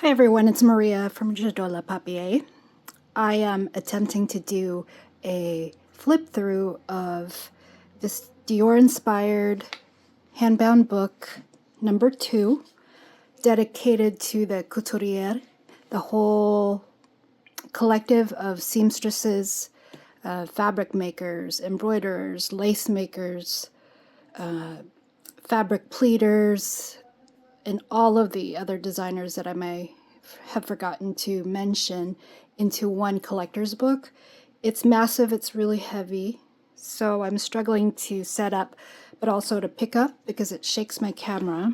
Hi everyone, it's Maria from J'adore Papier. I am attempting to do a flip through of this Dior inspired handbound book number 2 dedicated to the Couturière, the whole collective of seamstresses, fabric makers, embroiderers, lace makers, fabric pleaters, and all of the other designers that I may have forgotten to mention into one collector's book. It's massive, it's really heavy, so I'm struggling to set up, but also to pick up because it shakes my camera.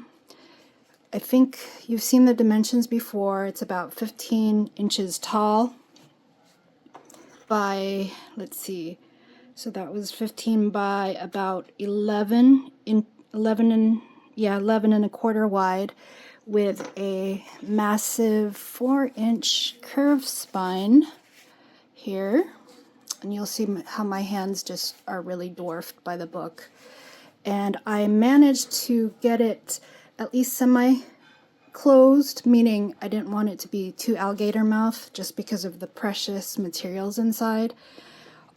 I think you've seen the dimensions before. It's about 15 inches tall by, let's see, so that was 15 by about 11 and a quarter wide, with a massive 4-inch curved spine here. And you'll see how my hands just are really dwarfed by the book. And I managed to get it at least semi-closed, meaning I didn't want it to be too alligator mouth just because of the precious materials inside.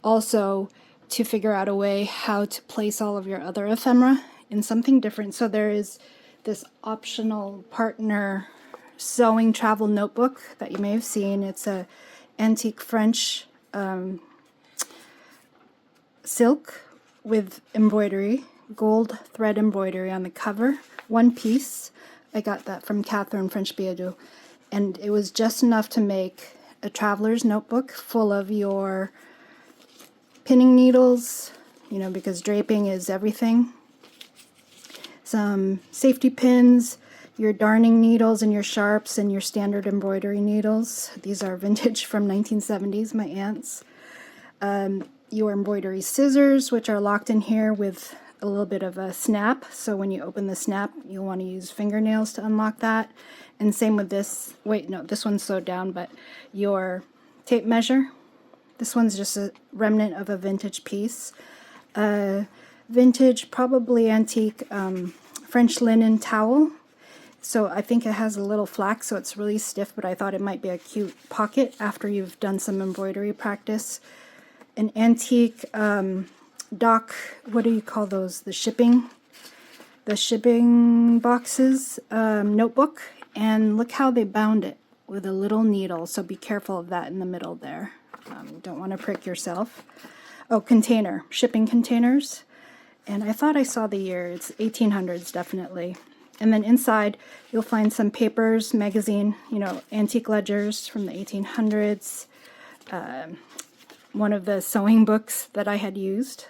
Also, to figure out a way how to place all of your other ephemera in something different. So there is this optional partner sewing travel notebook that you may have seen. It's a antique French silk with embroidery, gold thread embroidery on the cover, one piece. I got that from Catherine French Biadou, and it was just enough to make a traveler's notebook full of your pinning needles, because draping is everything. Some safety pins, your darning needles and your sharps, and your standard embroidery needles. These are vintage from 1970s, my aunt's. Your embroidery scissors, which are locked in here with a little bit of a snap. So when you open the snap, you'll want to use fingernails to unlock that. And same with this. Wait, no, this one's sewed down, but your tape measure. This one's just a remnant of a vintage piece. Vintage, probably antique French linen towel. So I think it has a little flack, so it's really stiff, but I thought it might be a cute pocket after you've done some embroidery practice. An antique dock, what do you call those? The shipping boxes notebook. And look how they bound it with a little needle, so be careful of that in the middle there. Don't want to prick yourself. Oh, container, shipping containers. And I thought I saw the year. It's 1800s, definitely. And then inside, you'll find some papers, magazine, antique ledgers from the 1800s. One of the sewing books that I had used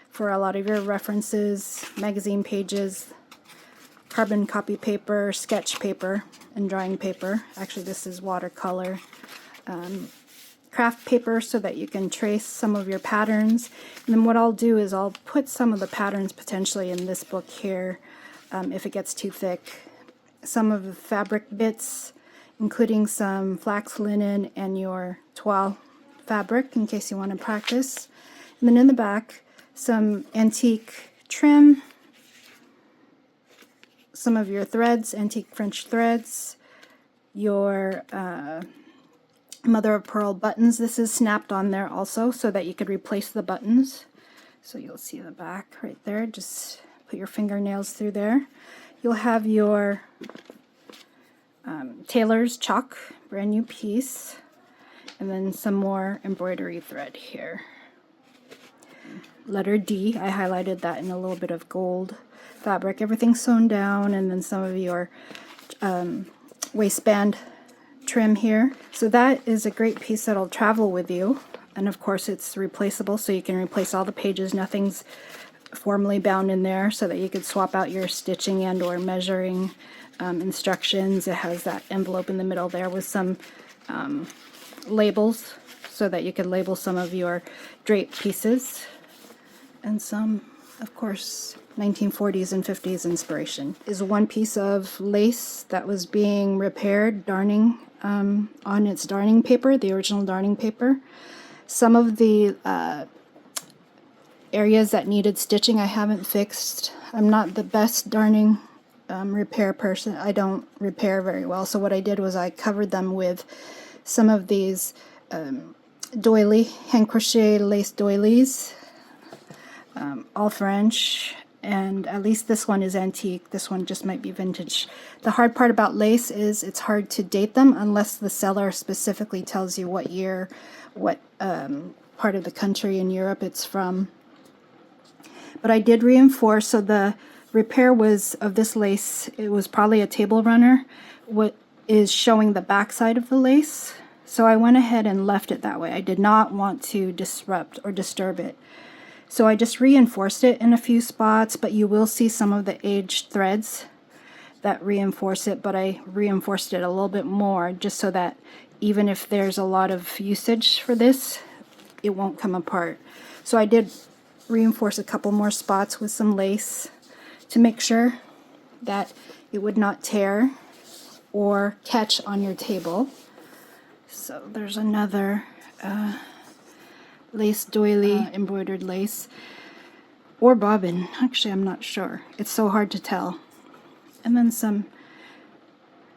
for a lot of your references, magazine pages, carbon copy paper, sketch paper, and drawing paper. Actually, this is watercolor. Craft paper so that you can trace some of your patterns. And then what I'll do is I'll put some of the patterns potentially in this book here if it gets too thick. Some of the fabric bits, including some flax linen and your toile fabric in case you want to practice. And then in the back, some antique trim, some of your threads, antique French threads, your mother of pearl buttons. This is snapped on there also so that you could replace the buttons. So you'll see the back right there. Just put your fingernails through there. You'll have your tailor's chalk, brand new piece, and then some more embroidery thread here. Letter D, I highlighted that in a little bit of gold fabric. Everything's sewn down, and then some of your waistband trim here. So that is a great piece that'll travel with you, and of course it's replaceable, so you can replace all the pages. Nothing's formally bound in there, so that you could swap out your stitching and or measuring instructions. It has that envelope in the middle there with some labels so that you could label some of your drape pieces, and some, of course, 1940s and 50s inspiration. Is one piece of lace that was being repaired, darning on its darning paper, the original darning paper. Some of the areas that needed stitching I haven't fixed. I'm not the best darning repair person. I don't repair very well, so what I did was I covered them with some of these doily, hand crochet lace doilies, all French, and at least this one is antique. This one just might be vintage. The hard part about lace is it's hard to date them unless the seller specifically tells you what year, what part of the country in Europe it's from. But I did reinforce, so the repair was of this lace, it was probably a table runner, what is showing the back side of the lace. So I went ahead and left it that way. I did not want to disrupt or disturb it. So I just reinforced it in a few spots, but you will see some of the aged threads that reinforce it, but I reinforced it a little bit more just so that even if there's a lot of usage for this, it won't come apart. So I did reinforce a couple more spots with some lace to make sure that it would not tear or catch on your table. So there's another lace doily, embroidered lace, or bobbin. Actually, I'm not sure. It's so hard to tell. And then some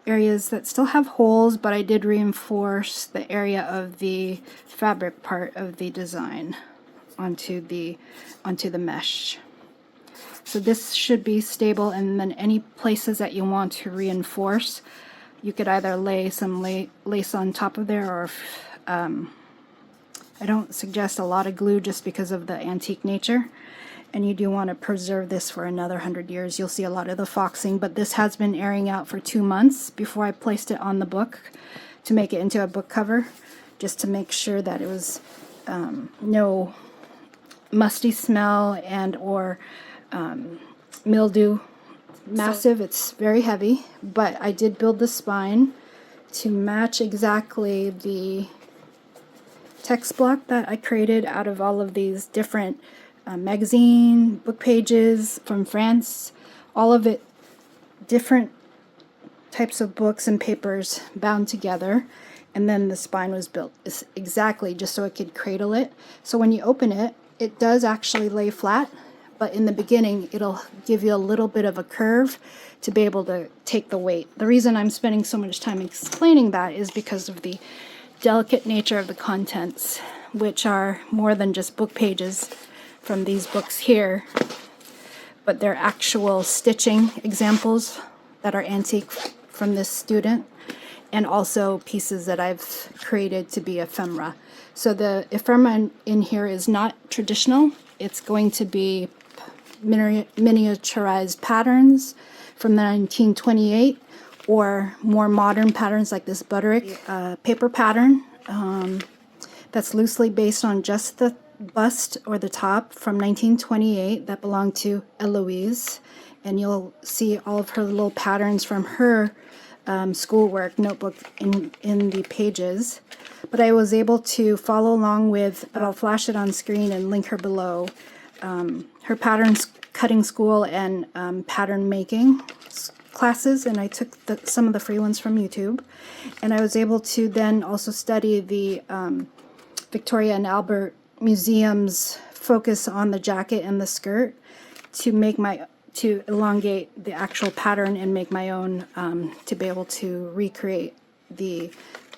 areas that still have holes, but I did reinforce the area of the fabric part of the design onto the mesh. So this should be stable, and then any places that you want to reinforce, you could either lay some lace on top of there, or I don't suggest a lot of glue just because of the antique nature, and you do want to preserve this for another 100 years. You'll see a lot of the foxing, but this has been airing out for 2 months before I placed it on the book to make it into a book cover, just to make sure that it was no musty smell and or mildew. Massive, it's very heavy, but I did build the spine to match exactly the text block that I created out of all of these different magazine book pages from France, all of it different types of books and papers bound together, and then the spine was built exactly just so it could cradle it. So when you open it, it does actually lay flat, but in the beginning it'll give you a little bit of a curve to be able to take the weight. The reason I'm spending so much time explaining that is because of the delicate nature of the contents, which are more than just book pages from these books here, but they're actual stitching examples that are antique from this student, and also pieces that I've created to be ephemera. So the ephemera in here is not traditional. It's going to be miniaturized patterns from the 1928, or more modern patterns like this Butterick paper pattern that's loosely based on just the bust or the top from 1928 that belonged to Eloise, and you'll see all of her little patterns from her schoolwork notebook in the pages. But I was able to follow along with, but I'll flash it on screen and link her below, her patterns cutting school and pattern making classes, and I took some of the free ones from YouTube, and I was able to then also study the Victoria and Albert Museum's focus on the jacket and the skirt to elongate the actual pattern and make my own to be able to recreate the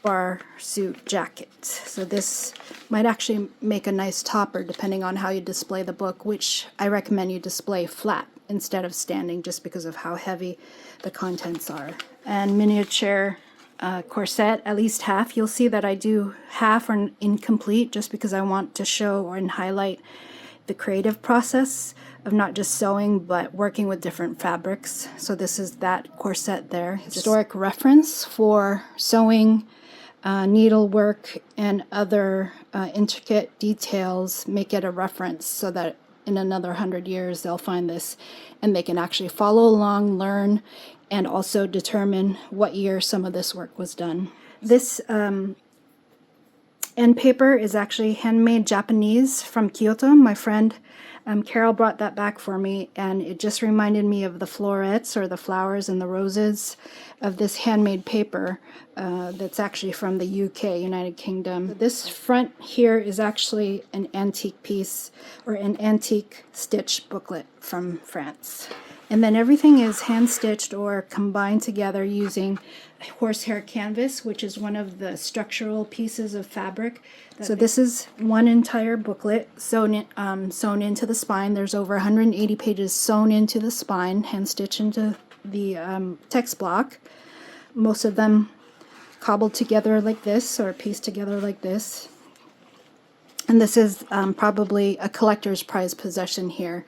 bar suit jacket. So this might actually make a nice topper depending on how you display the book, which I recommend you display flat instead of standing just because of how heavy the contents are. And miniature corset, at least half. You'll see that I do half or incomplete just because I want to show and highlight the creative process of not just sewing but working with different fabrics. So this is that corset there. Historic reference for sewing, needlework, and other intricate details. Make it a reference so that in another 100 years they'll find this and they can actually follow along, learn, and also determine what year some of this work was done. This end paper is actually handmade Japanese from Kyoto. My friend Carol brought that back for me, and it just reminded me of the florets or the flowers and the roses of this handmade paper that's actually from the UK, United Kingdom. This front here is actually an antique piece or an antique stitch booklet from France. And then everything is hand stitched or combined together using horsehair canvas, which is one of the structural pieces of fabric. So this is one entire booklet sewn into the spine. There's over 180 pages sewn into the spine, hand stitched into the text block. Most of them cobbled together like this, or pieced together like this. And this is probably a collector's prize possession here.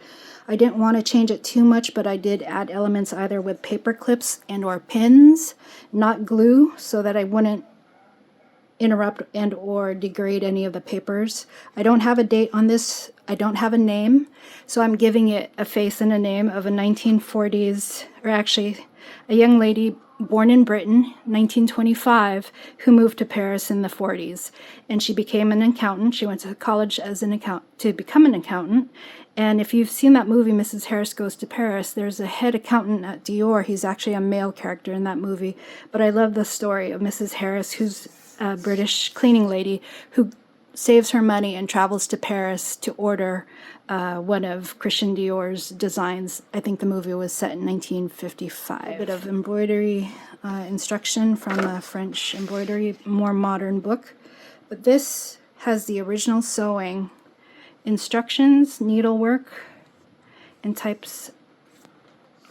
I didn't want to change it too much, but I did add elements either with paper clips and or pins, not glue, so that I wouldn't interrupt and or degrade any of the papers. I don't have a date on this. I don't have a name, so I'm giving it a face and a name of a 1940s, or actually a young lady born in Britain, 1925, who moved to Paris in the 40s, and she became an accountant. She went to college as to become an accountant. And if you've seen that movie, Mrs. Harris Goes to Paris, there's a head accountant at Dior. He's actually a male character in that movie. But I love the story of Mrs. Harris, who's a British cleaning lady who saves her money and travels to Paris to order one of Christian Dior's designs. I think the movie was set in 1955. A bit of embroidery instruction from a French embroidery, more modern book. But this has the original sewing instructions, needlework, and types,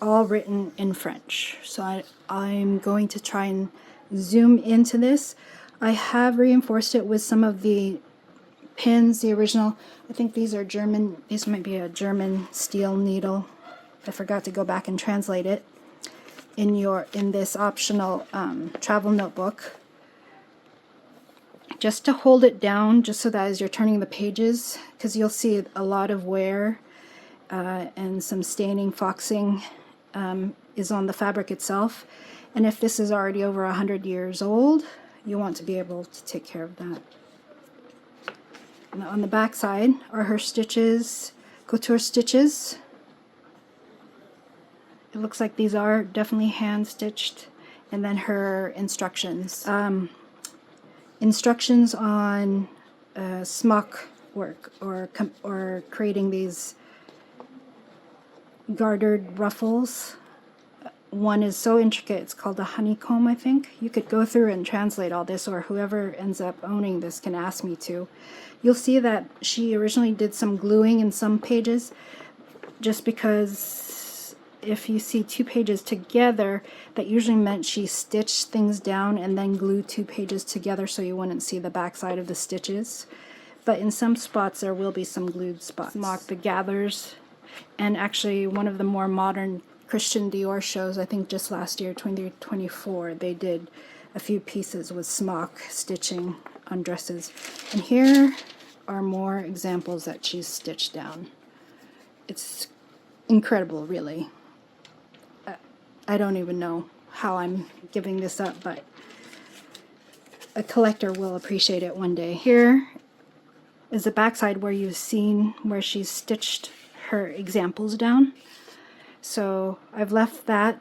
all written in French. So I'm going to try and zoom into this. I have reinforced it with some of the pins, the original. I think these are German. These might be a German steel needle. I forgot to go back and translate it in this optional travel notebook. Just to hold it down, just so that as you're turning the pages, because you'll see a lot of wear and some staining, foxing is on the fabric itself. And if this is already over 100 years old, you want to be able to take care of that. And on the back side are her stitches, couture stitches. It looks like these are definitely hand stitched. And then her instructions. Instructions on smock work, or creating these gartered ruffles. One is so intricate, it's called a honeycomb, I think. You could go through and translate all this, or whoever ends up owning this can ask me to. You'll see that she originally did some gluing in some pages, just because if you see two pages together, that usually meant she stitched things down and then glued two pages together so you wouldn't see the back side of the stitches. But in some spots there will be some glued spots. Smock, the gathers, and actually one of the more modern Christian Dior shows, I think just last year, 2024, they did a few pieces with smock stitching on dresses. And here are more examples that she's stitched down. It's incredible, really. I don't even know how I'm giving this up, but a collector will appreciate it one day. Here is the backside where you've seen where she's stitched her examples down. So I've left that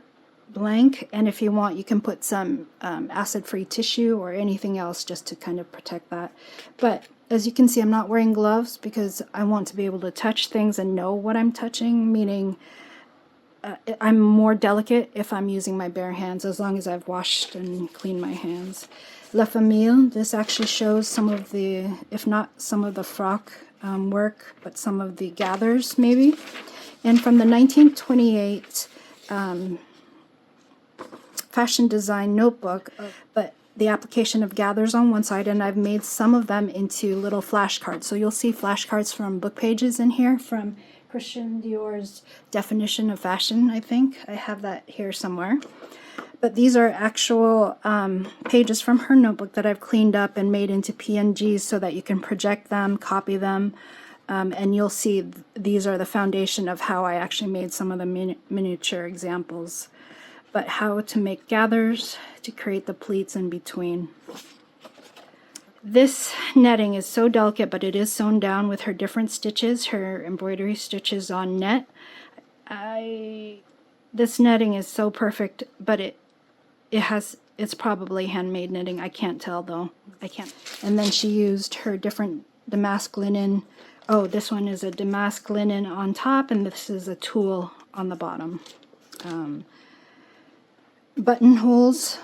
blank, and if you want you can put some acid-free tissue or anything else just to kind of protect that. But as you can see, I'm not wearing gloves because I want to be able to touch things and know what I'm touching, meaning I'm more delicate if I'm using my bare hands, as long as I've washed and cleaned my hands. La Famille, this actually shows some of the, if not some of the frock work, but some of the gathers maybe. And from the 1928 fashion design notebook, but the application of gathers on one side, and I've made some of them into little flashcards. So you'll see flashcards from book pages in here, from Christian Dior's definition of fashion, I think. I have that here somewhere. But these are actual pages from her notebook that I've cleaned up and made into PNGs so that you can project them, copy them, and you'll see these are the foundation of how I actually made some of the miniature examples. But how to make gathers to create the pleats in between. This netting is so delicate, but it is sewn down with her different stitches, her embroidery stitches on net. This netting is so perfect, but it's probably handmade knitting. I can't tell though. I can't. And then she used her different damask linen Oh, this one is a damask linen on top, and this is a tulle on the bottom. Buttonholes,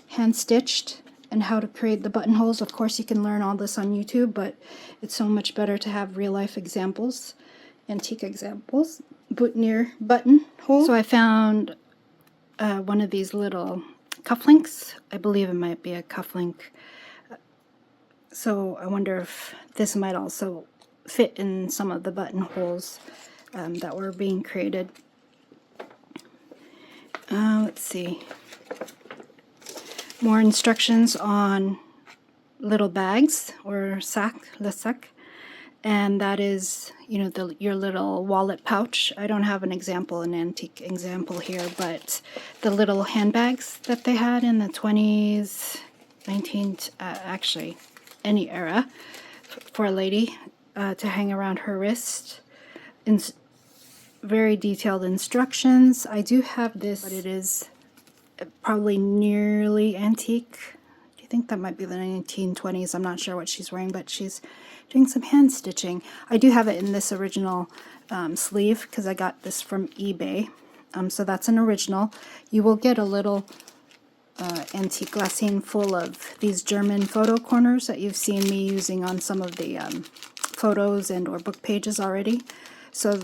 hand stitched, and how to create the buttonholes. Of course, you can learn all this on YouTube, but it's so much better to have real life examples, antique examples. Buttonhole. So I found one of these little cufflinks. I believe it might be a cufflink. So I wonder if this might also fit in some of the buttonholes that were being created. Let's see. More instructions on little bags or le sac, and that is, you know, your little wallet pouch. I don't have an example, an antique example here, but the little handbags that they had in the 20s, actually any era, for a lady to hang around her wrist. Very detailed instructions. I do have this, but it is probably nearly antique. Do you think that might be the 1920s? I'm not sure what she's wearing, but she's doing some hand stitching. I do have it in this original sleeve because I got this from eBay. So that's an original. You will get a little antique glassine full of these German photo corners that you've seen me using on some of the photos and or book pages already. So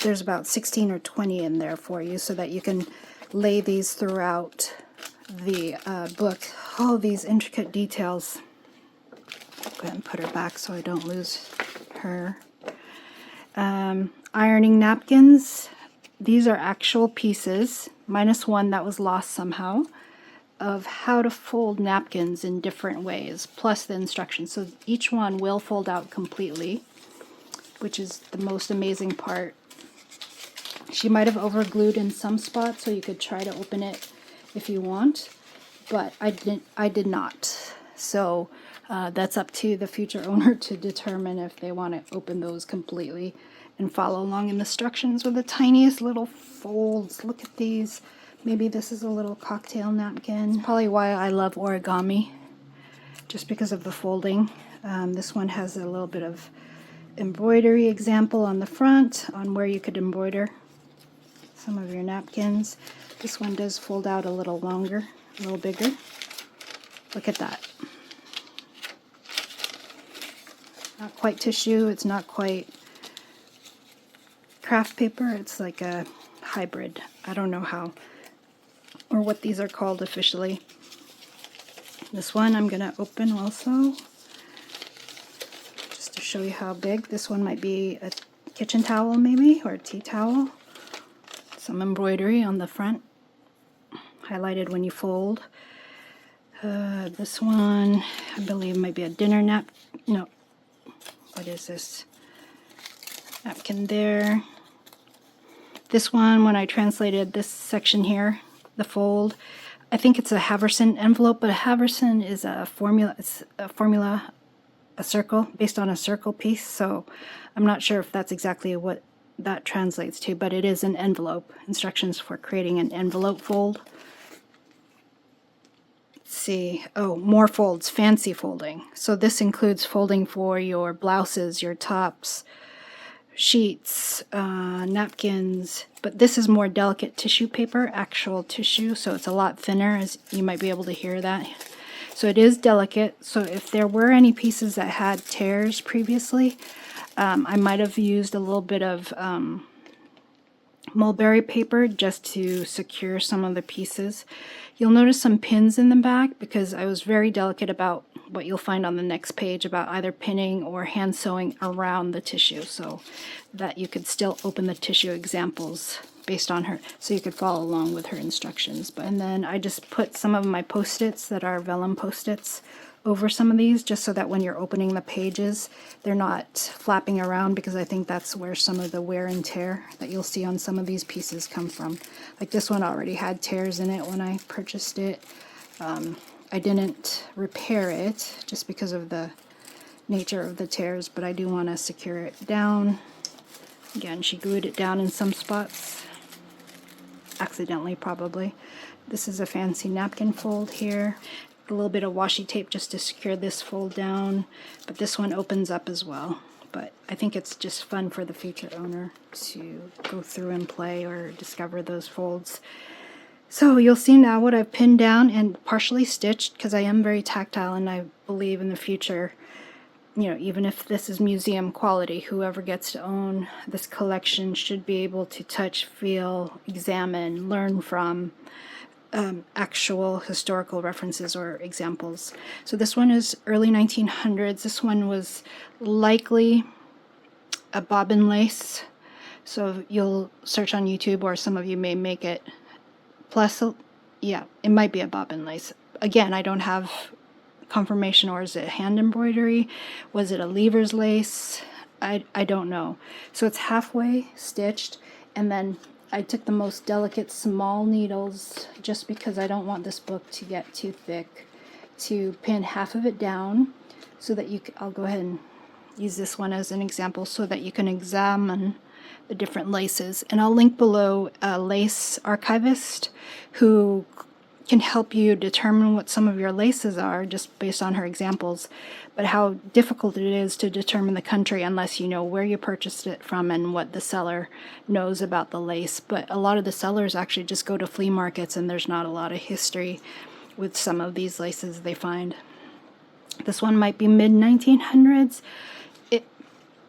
there's about 16 or 20 in there for you so that you can lay these throughout the book. Oh, these intricate details. Go ahead and put her back so I don't lose her. Ironing napkins. These are actual pieces, minus one that was lost somehow, of how to fold napkins in different ways, plus the instructions. So each one will fold out completely, which is the most amazing part. She might have overglued in some spots, so you could try to open it if you want, but I did not. So that's up to the future owner to determine if they want to open those completely and follow along in the instructions with the tiniest little folds. Look at these. Maybe this is a little cocktail napkin. Probably why I love origami, just because of the folding. This one has a little bit of embroidery example on the front on where you could embroider some of your napkins. This one does fold out a little longer, a little bigger. Look at that. Not quite tissue, it's not quite craft paper, it's like a hybrid. I don't know how or what these are called officially. This one I'm gonna open also, just to show you how big. This one might be a kitchen towel maybe, or a tea towel. Some embroidery on the front, highlighted when you fold. This one, I believe, might be a dinner no, what is this? Napkin there. This one, when I translated this section here, the fold, I think it's a Haverson envelope, but a Haverson is a formula. It's a formula, a circle, based on a circle piece, so I'm not sure if that's exactly what that translates to, but it is an envelope. Instructions for creating an envelope fold. Let's see. Oh, more folds, fancy folding. So this includes folding for your blouses, your tops, sheets, napkins, but this is more delicate tissue paper, actual tissue, so it's a lot thinner, as you might be able to hear that. So it is delicate. So if there were any pieces that had tears previously, I might have used a little bit of mulberry paper just to secure some of the pieces. You'll notice some pins in the back because I was very delicate about what you'll find on the next page about either pinning or hand sewing around the tissue, so that you could still open the tissue examples based on her, so you could follow along with her instructions. And then I just put some of my post-its that are vellum post-its over some of these, just so that when you're opening the pages, they're not flapping around, because I think that's where some of the wear and tear that you'll see on some of these pieces come from. Like this one already had tears in it when I purchased it. I didn't repair it just because of the nature of the tears, but I do want to secure it down. Again, she glued it down in some spots, accidentally probably. This is a fancy napkin fold here. A little bit of washi tape just to secure this fold down, but this one opens up as well. but I think it's just fun for the future owner to go through and play or discover those folds. So you'll see now what I've pinned down and partially stitched, because I am very tactile, and I believe in the future, you know, even if this is museum quality, whoever gets to own this collection should be able to touch, feel, examine, learn from actual historical references or examples. So this one is early 1900s. This one was likely a bobbin lace. So you'll search on YouTube, or some of you may make it. Plus, yeah, it might be a bobbin lace. Again, I don't have confirmation, or is it hand embroidery? Was it a lever's lace? I don't know. So it's halfway stitched, and then I took the most delicate small needles, just because I don't want this book to get too thick, to pin half of it down so that you can, I'll go ahead and use this one as an example so that you can examine the different laces. And I'll link below a lace archivist who can help you determine what some of your laces are just based on her examples, but how difficult it is to determine the country unless you know where you purchased it from and what the seller knows about the lace. But a lot of the sellers actually just go to flea markets, and there's not a lot of history with some of these laces they find. This one might be mid-1900s.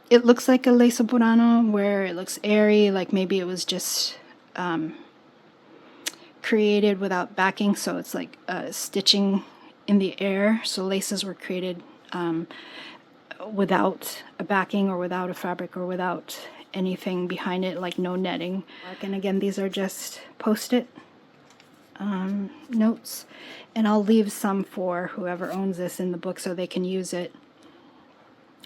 It looks like a lace burano, where it looks airy, like maybe it was just created without backing, so it's like stitching in the air. So laces were created without a backing, or without a fabric, or without anything behind it, like no netting. And again, these are just post-it notes, and I'll leave some for whoever owns this in the book so they can use it.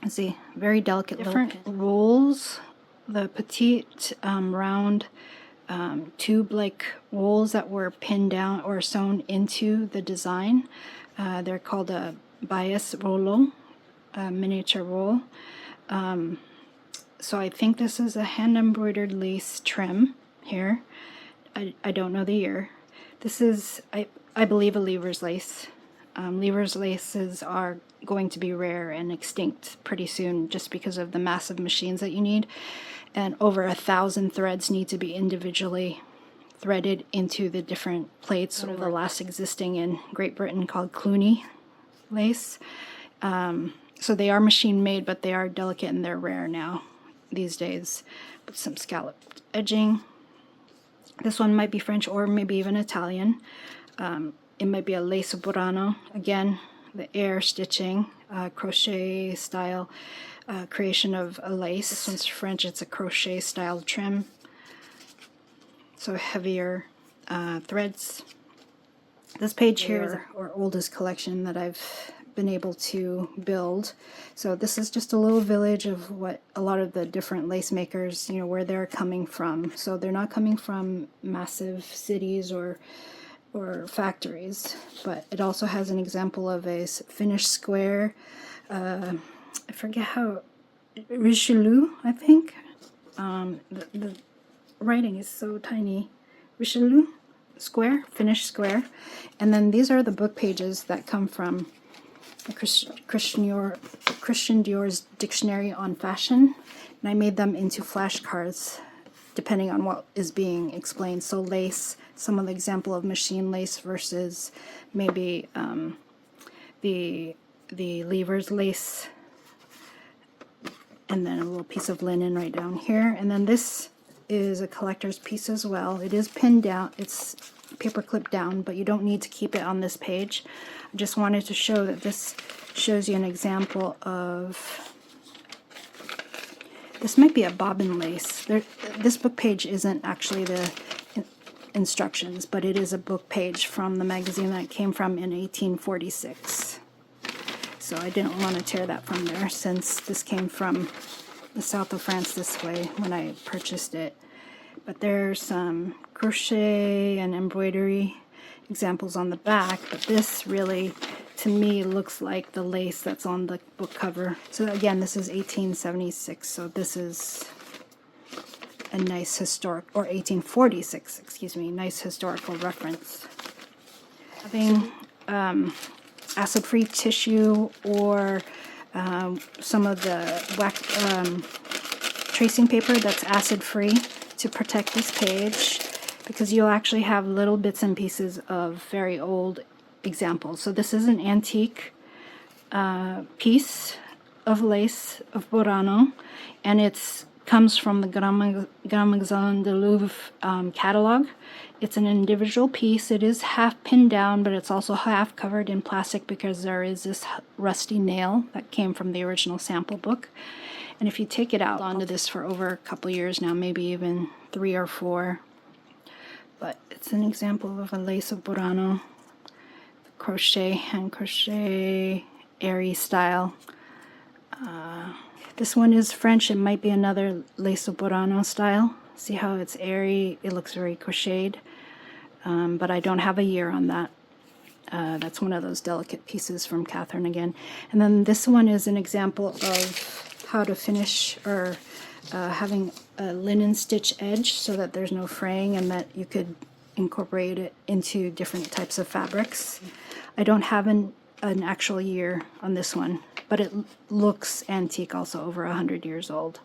Let's see, very delicate different rolls, the petite round tube-like rolls that were pinned down or sewn into the design. They're called a bias rollo, a miniature roll. So I think this is a hand-embroidered lace trim here. I don't know the year. This is, I believe, a lever's lace. Lever's laces are going to be rare and extinct pretty soon, just because of the massive machines that you need, and over 1,000 threads need to be individually threaded into the different plates. One of the last existing in Great Britain, called Cluny lace. So they are machine made, but they are delicate and they're rare now these days, with some scalloped edging. This one might be French or maybe even Italian. It might be a lace burano. Again, the air stitching, crochet style creation of a lace. This one's French. It's a crochet style trim. So heavier threads. This page here is our oldest collection that I've been able to build. So this is just a little village of what a lot of the different lace makers, you know, where they're coming from. So they're not coming from massive cities or factories, but it also has an example of a finished square. I forget how, Richelieu, I think. The writing is so tiny. Richelieu square, finished square. And then these are the book pages that come from Christian Dior's Dictionary on Fashion, and I made them into flashcards depending on what is being explained. So lace, some of the example of machine lace versus maybe the lever's lace, and then a little piece of linen right down here. And then this is a collector's piece as well. It is pinned down, it's paper clipped down, but you don't need to keep it on this page. I just wanted to show that this shows you an example of, this might be a bobbin lace. This book page isn't actually the instructions, but it is a book page from the magazine that it came from in 1846. So I didn't want to tear that from there, since this came from the south of France this way when I purchased it. But there's some crochet and embroidery examples on the back, but this really, to me, looks like the lace that's on the book cover. So again, this is 1876, so this is a nice historic, or 1846, excuse me, nice historical reference. Having acid-free tissue or some of the tracing paper that's acid free to protect this page, because you'll actually have little bits and pieces of very old examples. So this is an antique piece of lace of Burano, and it's comes from the Grand Magasin de Louvre catalog. It's an individual piece. It is half pinned down, but it's also half covered in plastic because there is this rusty nail that came from the original sample book. And if you take it out onto this for over a couple years now, maybe even 3 or 4. But it's an example of a lace of Burano, crochet, hand crochet, airy style. This one is French. It might be another lace of Burano style. See how it's airy? It looks very crocheted, but I don't have a year on that. That's one of those delicate pieces from Catherine again. And then this one is an example of how to finish, or having a linen stitch edge so that there's no fraying and that you could incorporate it into different types of fabrics. I don't have an actual year on this one, but it looks antique, also over 100 years old,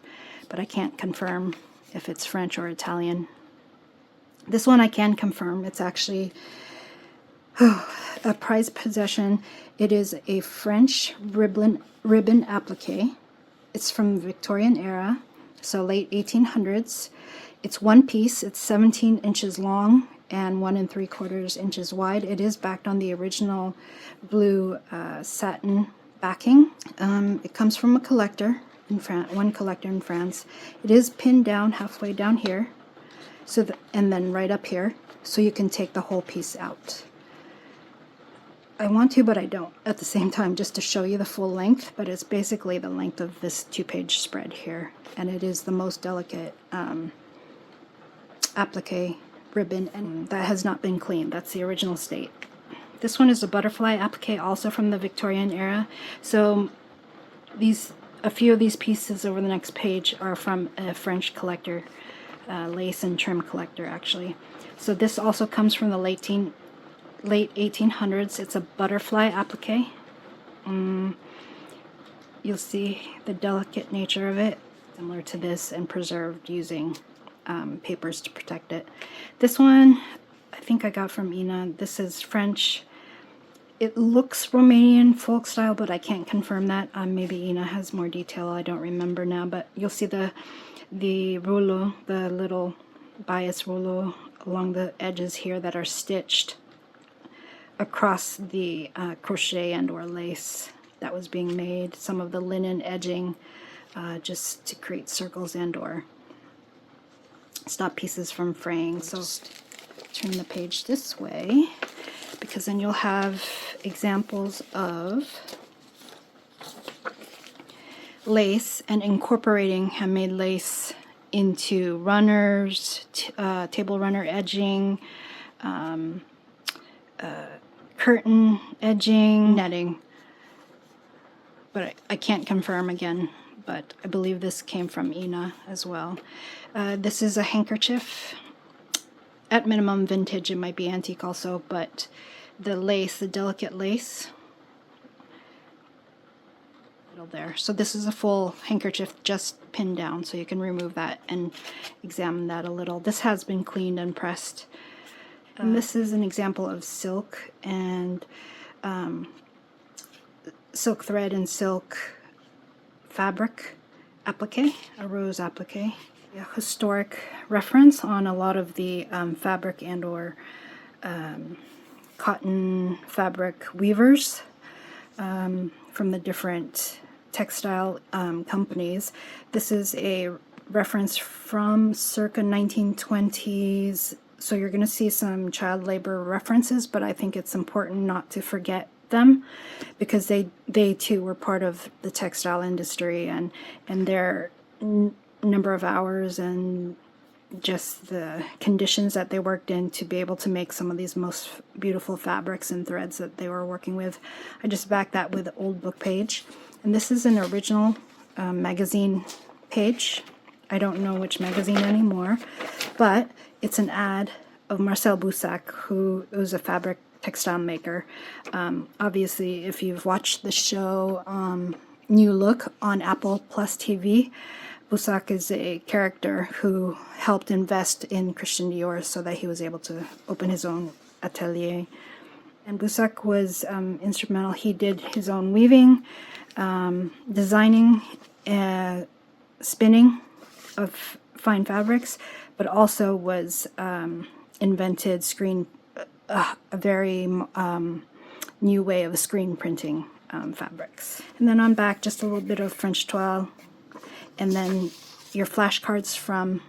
but I can't confirm if it's French or Italian. This one I can confirm. It's actually a prized possession. It is a French ribbon applique. It's from the Victorian era, so late 1800s. It's one piece. It's 17 inches long and 1 3/4 inches wide. It is backed on the original blue satin backing. It comes from a collector in France, one collector in France. It is pinned down halfway down here, so and then right up here, so you can take the whole piece out. I want to, but I don't at the same time, just to show you the full length, but it's basically the length of this 2-page spread here, and it is the most delicate applique ribbon, and that has not been cleaned. That's the original state. This one is a butterfly applique, also from the Victorian era. So a few of these pieces over the next page are from a French collector, lace and trim collector actually. So this also comes from the late 1800s. It's a butterfly applique. You'll see the delicate nature of it, similar to this, and preserved using papers to protect it. This one I think I got from Ina. This is French. It looks Romanian folk style, but I can't confirm that. Maybe Ina has more detail. I don't remember now, but you'll see the rouleau, the little bias rouleau along the edges here that are stitched across the crochet and or lace that was being made. Some of the linen edging just to create circles and or stop pieces from fraying. So just turn the page this way, because then you'll have examples of lace and incorporating handmade lace into runners, table runner edging, curtain edging, netting. But I can't confirm again, but I believe this came from Ina as well. This is a handkerchief. At minimum vintage, it might be antique also, but the lace, the delicate lace, there. So this is a full handkerchief just pinned down, so you can remove that and examine that a little. This has been cleaned and pressed. And this is an example of silk and silk thread and silk fabric applique, a rose applique. A historic reference on a lot of the fabric and or cotton fabric weavers from the different textile companies. This is a reference from circa 1920s, so you're going to see some child labor references, but I think it's important not to forget them, because they too were part of the textile industry, and their number of hours and just the conditions that they worked in to be able to make some of these most beautiful fabrics and threads that they were working with. I just backed that with an old book page. And this is an original magazine page. I don't know which magazine anymore, but it's an ad of Marcel Boussac, who was a fabric textile maker. Obviously, if you've watched the show new look on Apple Plus TV. Boussac is a character who helped invest in Christian Dior so that he was able to open his own atelier. And Boussac was instrumental. He did his own weaving, designing, spinning of fine fabrics, but also was invented a very new way of screen printing fabrics. And then on back, just a little bit of French toile, and then your flashcards from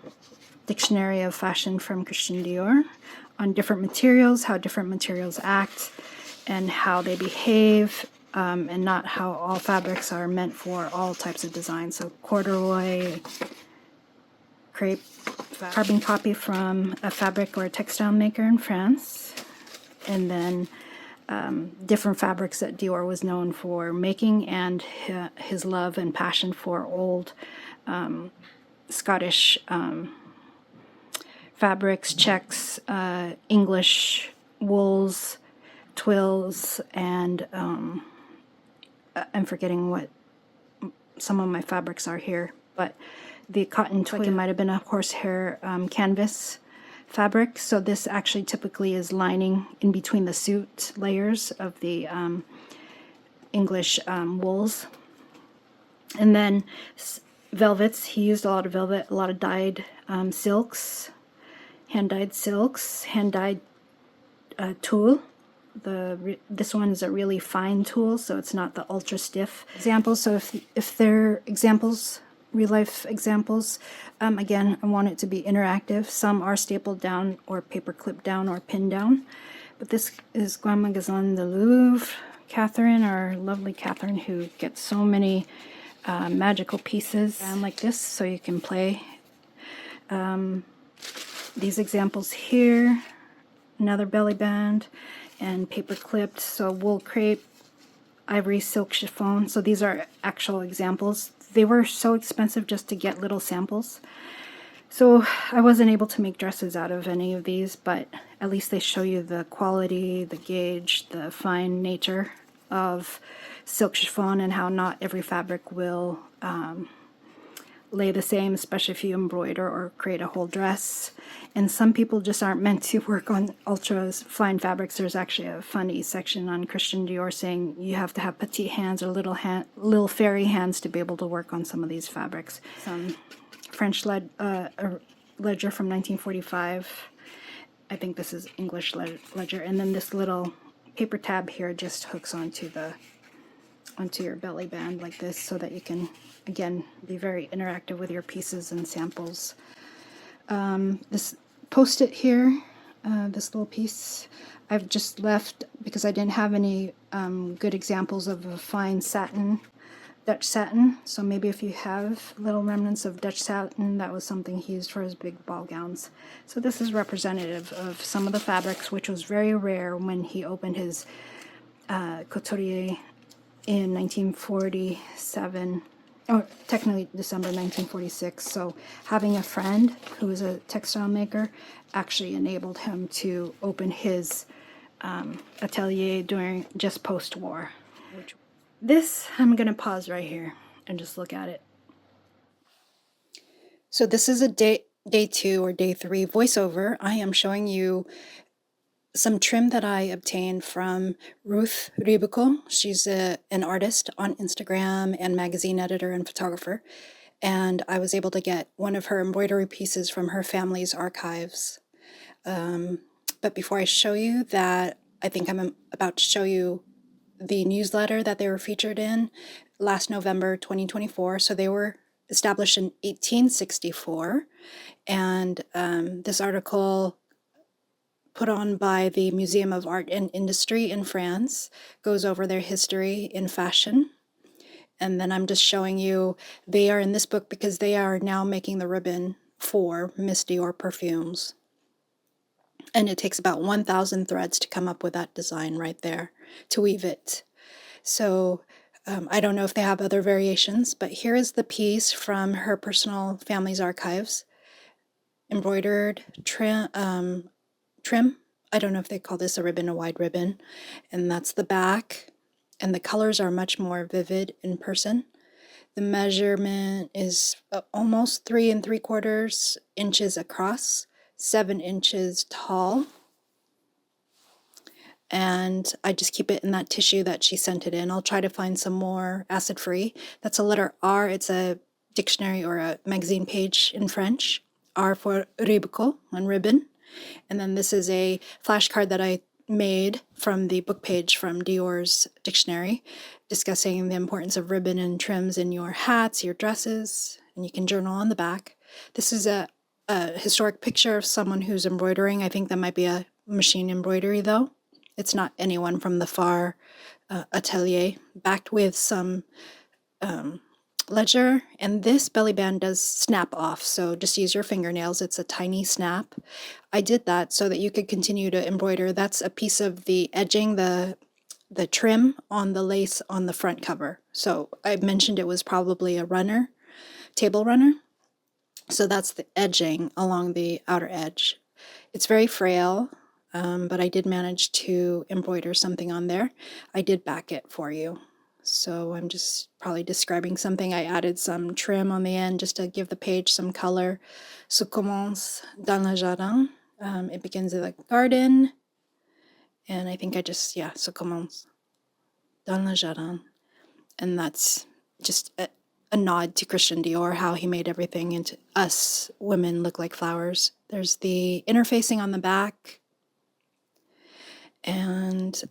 Dictionary of Fashion from Christian Dior on different materials, how different materials act, and how they behave, and not how all fabrics are meant for all types of designs. So corduroy, crepe, carbon copy from a fabric or a textile maker in France, and then different fabrics that Dior was known for making, and his love and passion for old Scottish fabrics, checks, English wools, twills, and I'm forgetting what some of my fabrics are here, but the cotton twill might have been a horsehair canvas fabric. So this actually typically is lining in between the suit layers of the English wools. And then velvets, he used a lot of velvet, a lot of dyed silks, hand-dyed silks, hand-dyed tulle. This one is a really fine tulle, so it's not the ultra stiff examples. So if they're examples, real life examples, again, I want it to be interactive. Some are stapled down or paper clipped down or pinned down. But this is Grand Magasin de Louvre. Catherine, our lovely Catherine, who gets so many magical pieces and like this, so you can play. These examples here, another belly band, and paper clipped, so wool crepe, ivory silk chiffon. So these are actual examples. They were so expensive just to get little samples, so I wasn't able to make dresses out of any of these, but at least they show you the quality, the gauge, the fine nature of silk chiffon, and how not every fabric will lay the same, especially if you embroider or create a whole dress. And some people just aren't meant to work on ultra fine fabrics. There's actually a funny section on Christian Dior saying you have to have petite hands or little fairy hands to be able to work on some of these fabrics. Some French ledger from 1945. I think this is English ledger. And then this little paper tab here just hooks onto your belly band like this, so that you can, again, be very interactive with your pieces and samples. This post-it here, this little piece, I've just left because I didn't have any good examples of a fine satin, Dutch satin. So maybe if you have little remnants of Dutch satin, that was something he used for his big ball gowns. So this is representative of some of the fabrics, which was very rare when he opened his Couturière in 1947, or technically December 1946. So having a friend who was a textile maker actually enabled him to open his atelier during just post-war. This, I'm going to pause right here and just look at it. So this is a day 2 or day 3 voiceover. I am showing you some trim that I obtained from Ruth Ribico. She's an artist on Instagram and magazine editor and photographer. And I was able to get one of her embroidery pieces from her family's archives. But before I show you that, I think I'm about to show you the newsletter that they were featured in last November 2024. So they were established in 1864. And this article, put on by the Museum of Art and Industry in France, goes over their history in fashion. And then I'm just showing you, they are in this book because they are now making the ribbon for Miss Dior perfumes. And it takes about 1,000 threads to come up with that design right there, to weave it. So I don't know if they have other variations, but here is the piece from her personal family's archives. Embroidered trim. I don't know if they call this a ribbon, a wide ribbon. And that's the back. and the colors are much more vivid in person. The measurement is almost 3¾ inches across, 7 inches tall. And I just keep it in that tissue that she sent it in. I'll try to find some more acid-free. That's a letter R. It's a dictionary or a magazine page in French. R for ribco, on ribbon. And then this is a flashcard that I made from the book page from Dior's dictionary, discussing the importance of ribbon and trims in your hats, your dresses, and you can journal on the back. This is a historic picture of someone who's embroidering. I think that might be a machine embroidery, though. It's not anyone from the Faure Atelier, backed with some ledger. And this belly band does snap off, so just use your fingernails. It's a tiny snap. I did that so that you could continue to embroider. That's a piece of the edging, the trim on the lace on the front cover. So I mentioned it was probably a runner, table runner. So that's the edging along the outer edge. It's very frail. But I did manage to embroider something on there. I did back it for you. So I'm just probably describing something. I added some trim on the end just to give the page some color. Ça commence dans le jardin. It begins in the garden. And I think I just, yeah, ça commence dans le jardin. And that's just a nod to Christian Dior, how he made everything into us women look like flowers. There's the interfacing on the back, and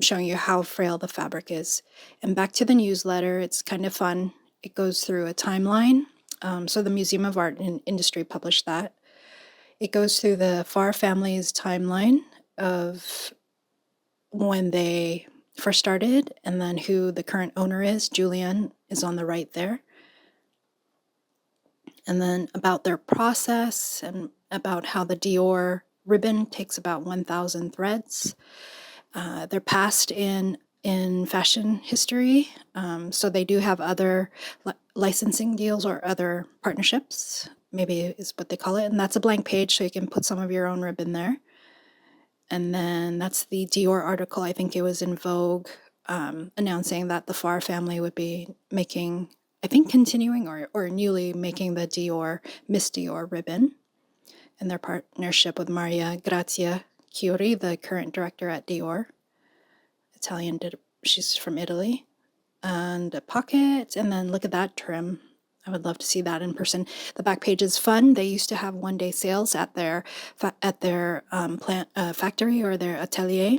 showing you how frail the fabric is. And back to the newsletter, it's kind of fun. It goes through a timeline. So the Museum of Art and Industry published that. It goes through the Faure family's timeline of when they first started, and then who the current owner is. Julien is on the right there. And then about their process and about how the Dior ribbon takes about 1,000 threads. They're past in fashion history, so they do have other licensing deals or other partnerships, maybe is what they call it. And that's a blank page, so you can put some of your own ribbon there. And then that's the Dior article. I think it was in Vogue, announcing that the Faure family would be making, I think continuing or newly making the Dior, Miss Dior ribbon, and their partnership with Maria Grazia Chiuri, the current director at Dior. Italian, she's from Italy. And a pocket, and then look at that trim. I would love to see that in person. The back page is fun. They used to have one-day sales at their factory or their atelier.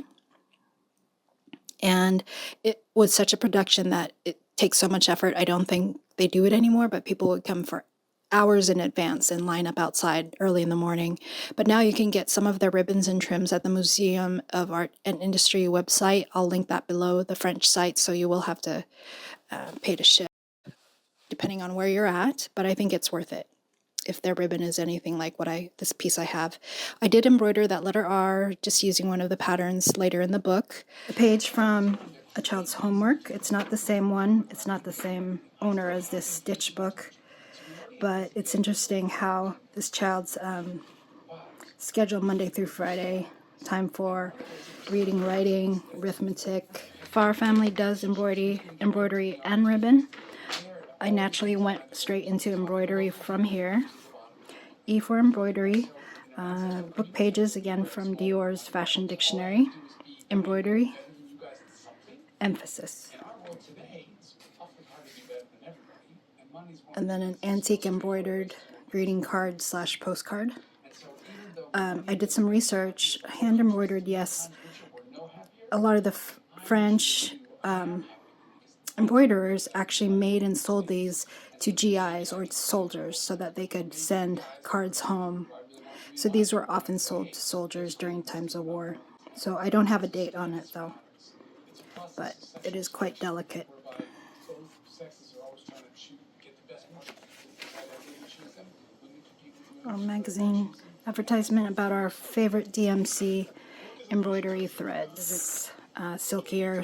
And it was such a production that it takes so much effort. I don't think they do it anymore, but people would come for hours in advance and line up outside early in the morning. But now you can get some of their ribbons and trims at the Museum of Art and Industry website. I'll link that below, the French site, so you will have to pay to ship depending on where you're at, but I think it's worth it if their ribbon is anything like this piece I have. I did embroider that letter R just using one of the patterns later in the book. The page from A Child's Homework. It's not the same one. It's not the same owner as this stitch book. But it's interesting how this child's schedule Monday through Friday, time for reading, writing, arithmetic. Faure family does embroidery and ribbon. I naturally went straight into embroidery from here. E for embroidery. Book pages, again from Dior's Fashion Dictionary. Embroidery. Emphasis. And then an antique embroidered greeting card / postcard. I did some research. Hand embroidered, yes. A lot of the French embroiderers actually made and sold these to GIs or soldiers so that they could send cards home. So these were often sold to soldiers during times of war. So I don't have a date on it though, but it is quite delicate. Our magazine advertisement about our favorite DMC embroidery threads, silkier.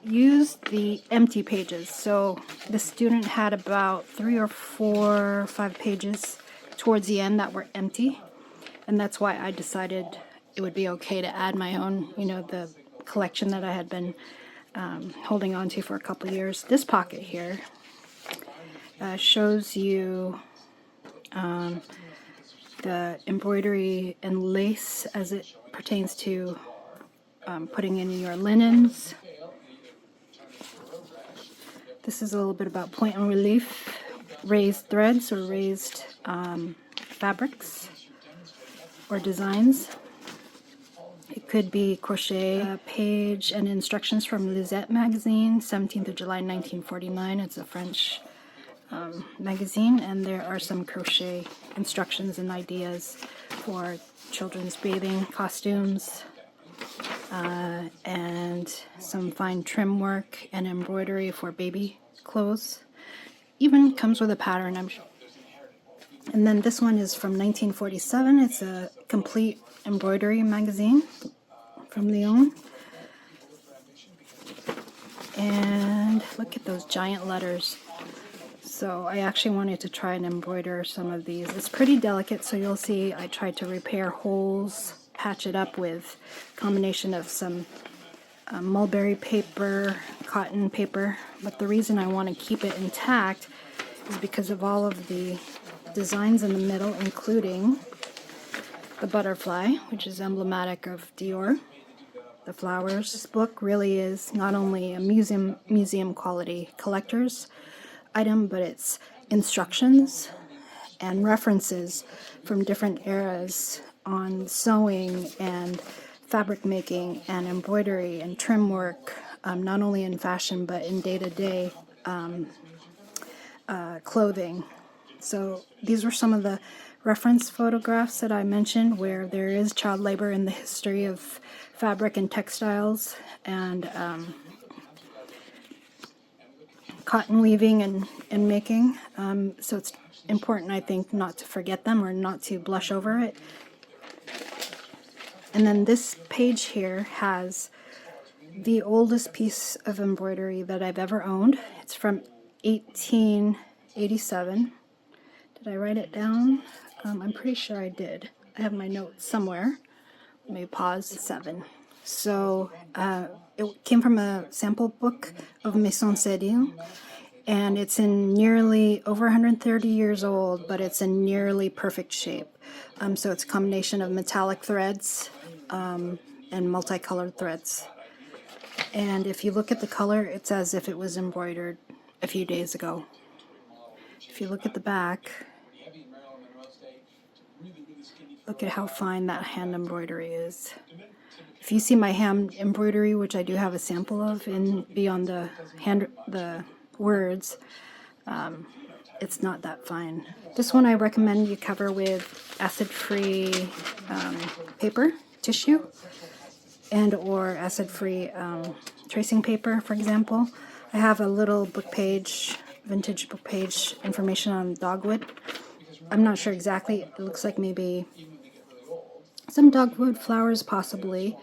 Use the empty pages. So the student had about 3 or 4 or 5 pages towards the end that were empty, and that's why I decided it would be okay to add my own, the collection that I had been holding on to for a couple years. This pocket here shows you the embroidery and lace as it pertains to putting in your linens. This is a little bit about point and relief, raised threads or raised fabrics or designs. It could be crochet, page and instructions from Lisette magazine, 17th of July 1949. It's a French magazine, and there are some crochet instructions and ideas for children's bathing costumes, and some fine trim work and embroidery for baby clothes. Even comes with a pattern, I'm sure. And then this one is from 1947. It's a complete embroidery magazine from Lyon. And look at those giant letters. So I actually wanted to try and embroider some of these. It's pretty delicate, so you'll see I tried to repair holes, patch it up with a combination of some mulberry paper, cotton paper. But the reason I want to keep it intact is because of all of the designs in the middle, including the butterfly, which is emblematic of Dior, the flowers. This book really is not only a museum quality collector's item, but it's instructions and references from different eras on sewing and fabric making and embroidery and trim work, not only in fashion but in day-to-day clothing. So these were some of the reference photographs that I mentioned where there is child labor in the history of fabric and textiles, and cotton weaving and making. So it's important, I think, not to forget them or not to blush over it. And then this page here has the oldest piece of embroidery that I've ever owned. It's from 1887. Did I write it down? I'm pretty sure I did. I have my notes somewhere. Let me pause. 7. So it came from a sample book of Maison Cédille, and it's in nearly over 130 years old, but it's in nearly perfect shape. So it's a combination of metallic threads and multicolored threads. And if you look at the color, it's as if it was embroidered a few days ago. If you look at the back, look at how fine that hand embroidery is. If you see my hand embroidery, which I do have a sample of in beyond the words, it's not that fine. This one I recommend you cover with acid-free paper, tissue, and or acid-free tracing paper, for example. I have a little book page, vintage book page information on dogwood. I'm not sure exactly. It looks like maybe some dogwood flowers possibly,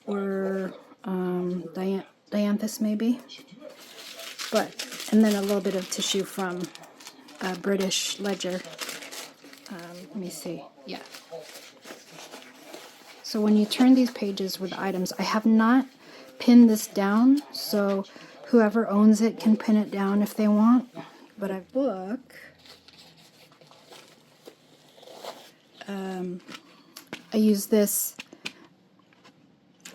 or dianthus maybe. And then a little bit of tissue from British Ledger. Let me see. Yeah. So when you turn these pages with items, I have not pinned this down, so whoever owns it can pin it down if they want. But I book. I use this,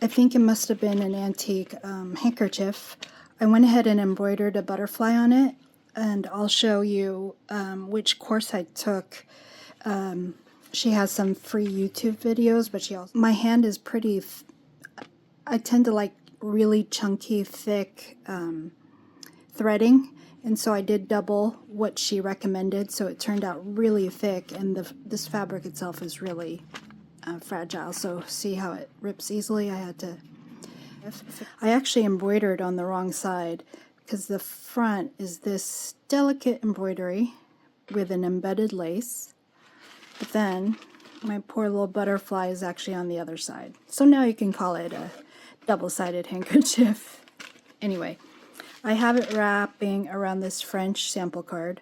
I think it must have been an antique handkerchief. I went ahead and embroidered a butterfly on it, and I'll show you which course I took. She has some free YouTube videos, but my hand is pretty, I tend to like really chunky, thick threading, and so I did double what she recommended, so it turned out really thick, and this fabric itself is really fragile, so see how it rips easily? I actually embroidered on the wrong side, because the front is this delicate embroidery with an embedded lace, but then my poor little butterfly is actually on the other side. So now you can call it a double-sided handkerchief. Anyway, I have it wrapping around this French sample card.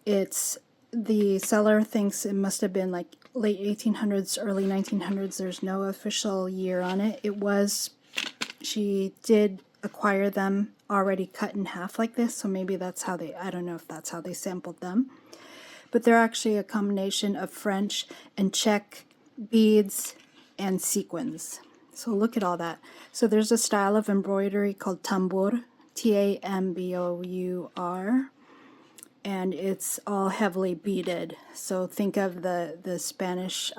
The seller thinks it must have been like late 1800s, early 1900s. There's no official year on it. It was she did acquire them already cut in half like this, so maybe that's how they, I don't know if that's how they sampled them. But they're actually a combination of French and Czech beads and sequins. So look at all that. So there's a style of embroidery called tambour, Tambour, and it's all heavily beaded. So think of the Spanish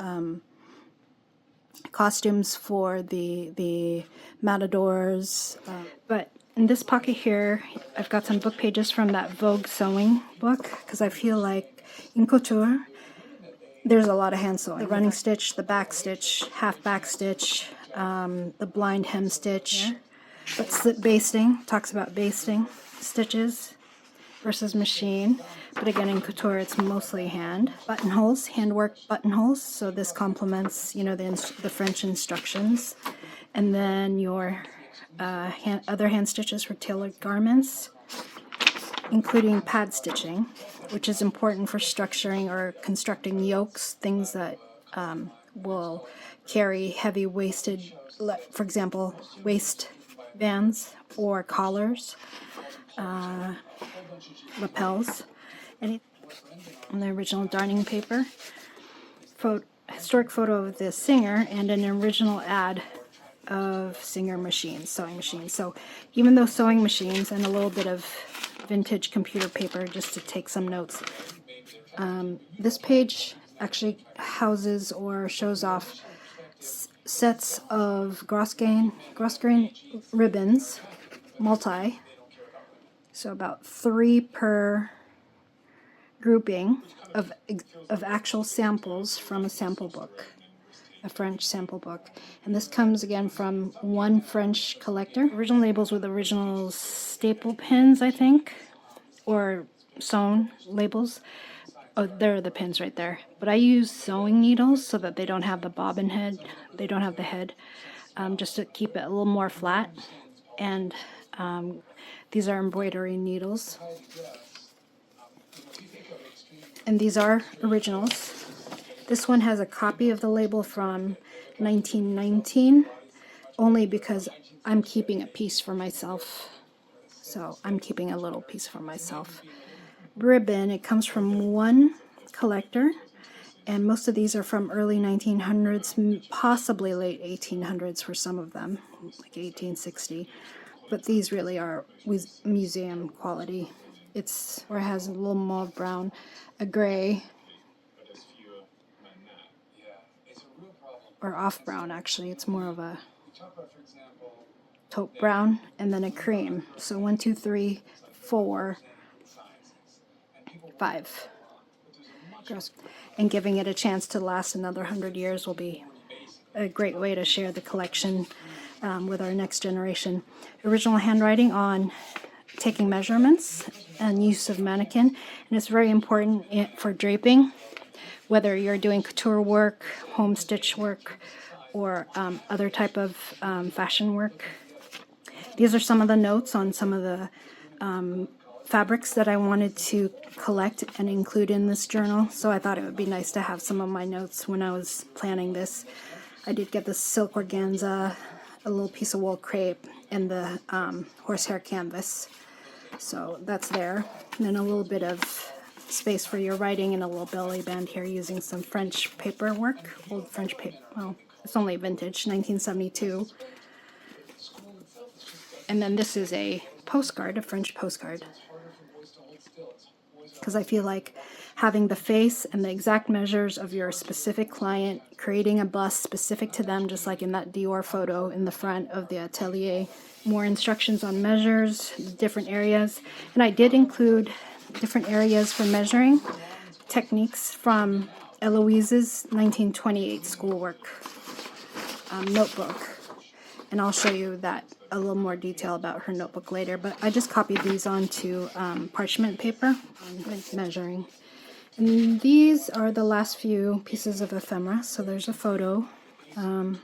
costumes for the matadors. But in this pocket here, I've got some book pages from that Vogue sewing book, because I feel like in couture, there's a lot of hand sewing. The running stitch, the back stitch, half back stitch, the blind hem stitch. But slip basting, talks about basting stitches versus machine. But again, in couture, it's mostly hand. Buttonholes, handwork buttonholes. So this complements, you know, the French instructions. And then your other hand stitches for tailored garments, including pad stitching, which is important for structuring or constructing yokes, things that will carry heavy waisted, for example, waist bands or collars, lapels, and the original darning paper, historic photo of the singer, and an original ad of Singer machines, sewing machines. So even though sewing machines and a little bit of vintage computer paper just to take some notes. This page actually houses or shows off sets of Grosgrain ribbons, multi, so about 3 per grouping of actual samples from a sample book, a French sample book. And this comes again from one French collector. Original labels with original staple pins, I think, or sewn labels. Oh, there are the pins right there. But I use sewing needles so that they don't have the bobbin head, they don't have the head, just to keep it a little more flat. And these are embroidery needles. And these are originals. This one has a copy of the label from 1919, only because I'm keeping a piece for myself. So I'm keeping a little piece for myself. Ribbon, it comes from one collector, and most of these are from early 1900s, possibly late 1800s for some of them, like 1860. But these really are museum quality. It has a little mauve brown, a gray, or off brown actually. It's more of a taupe brown, and then a cream. So 1, 2, 3, 4, 5. And giving it a chance to last another 100 years will be a great way to share the collection with our next generation. Original handwriting on taking measurements and use of mannequin, and it's very important for draping, whether you're doing couture work, home stitch work, or other type of fashion work. These are some of the notes on some of the fabrics that I wanted to collect and include in this journal, so I thought it would be nice to have some of my notes when I was planning this. I did get the silk organza, a little piece of wool crepe, and the horsehair canvas. So that's there. And then a little bit of space for your writing and a little belly band here using some French paperwork, old French paper. Well, it's only vintage, 1972. And then this is a postcard, a French postcard. Because I feel like having the face and the exact measures of your specific client, creating a bust specific to them, just like in that Dior photo in the front of the Atelier. More instructions on measures, different areas. And I did include different areas for measuring, techniques from Eloise's 1928 schoolwork notebook. And I'll show you that a little more detail about her notebook later, but I just copied these onto parchment paper with measuring. And these are the last few pieces of ephemera. So there's a photo. It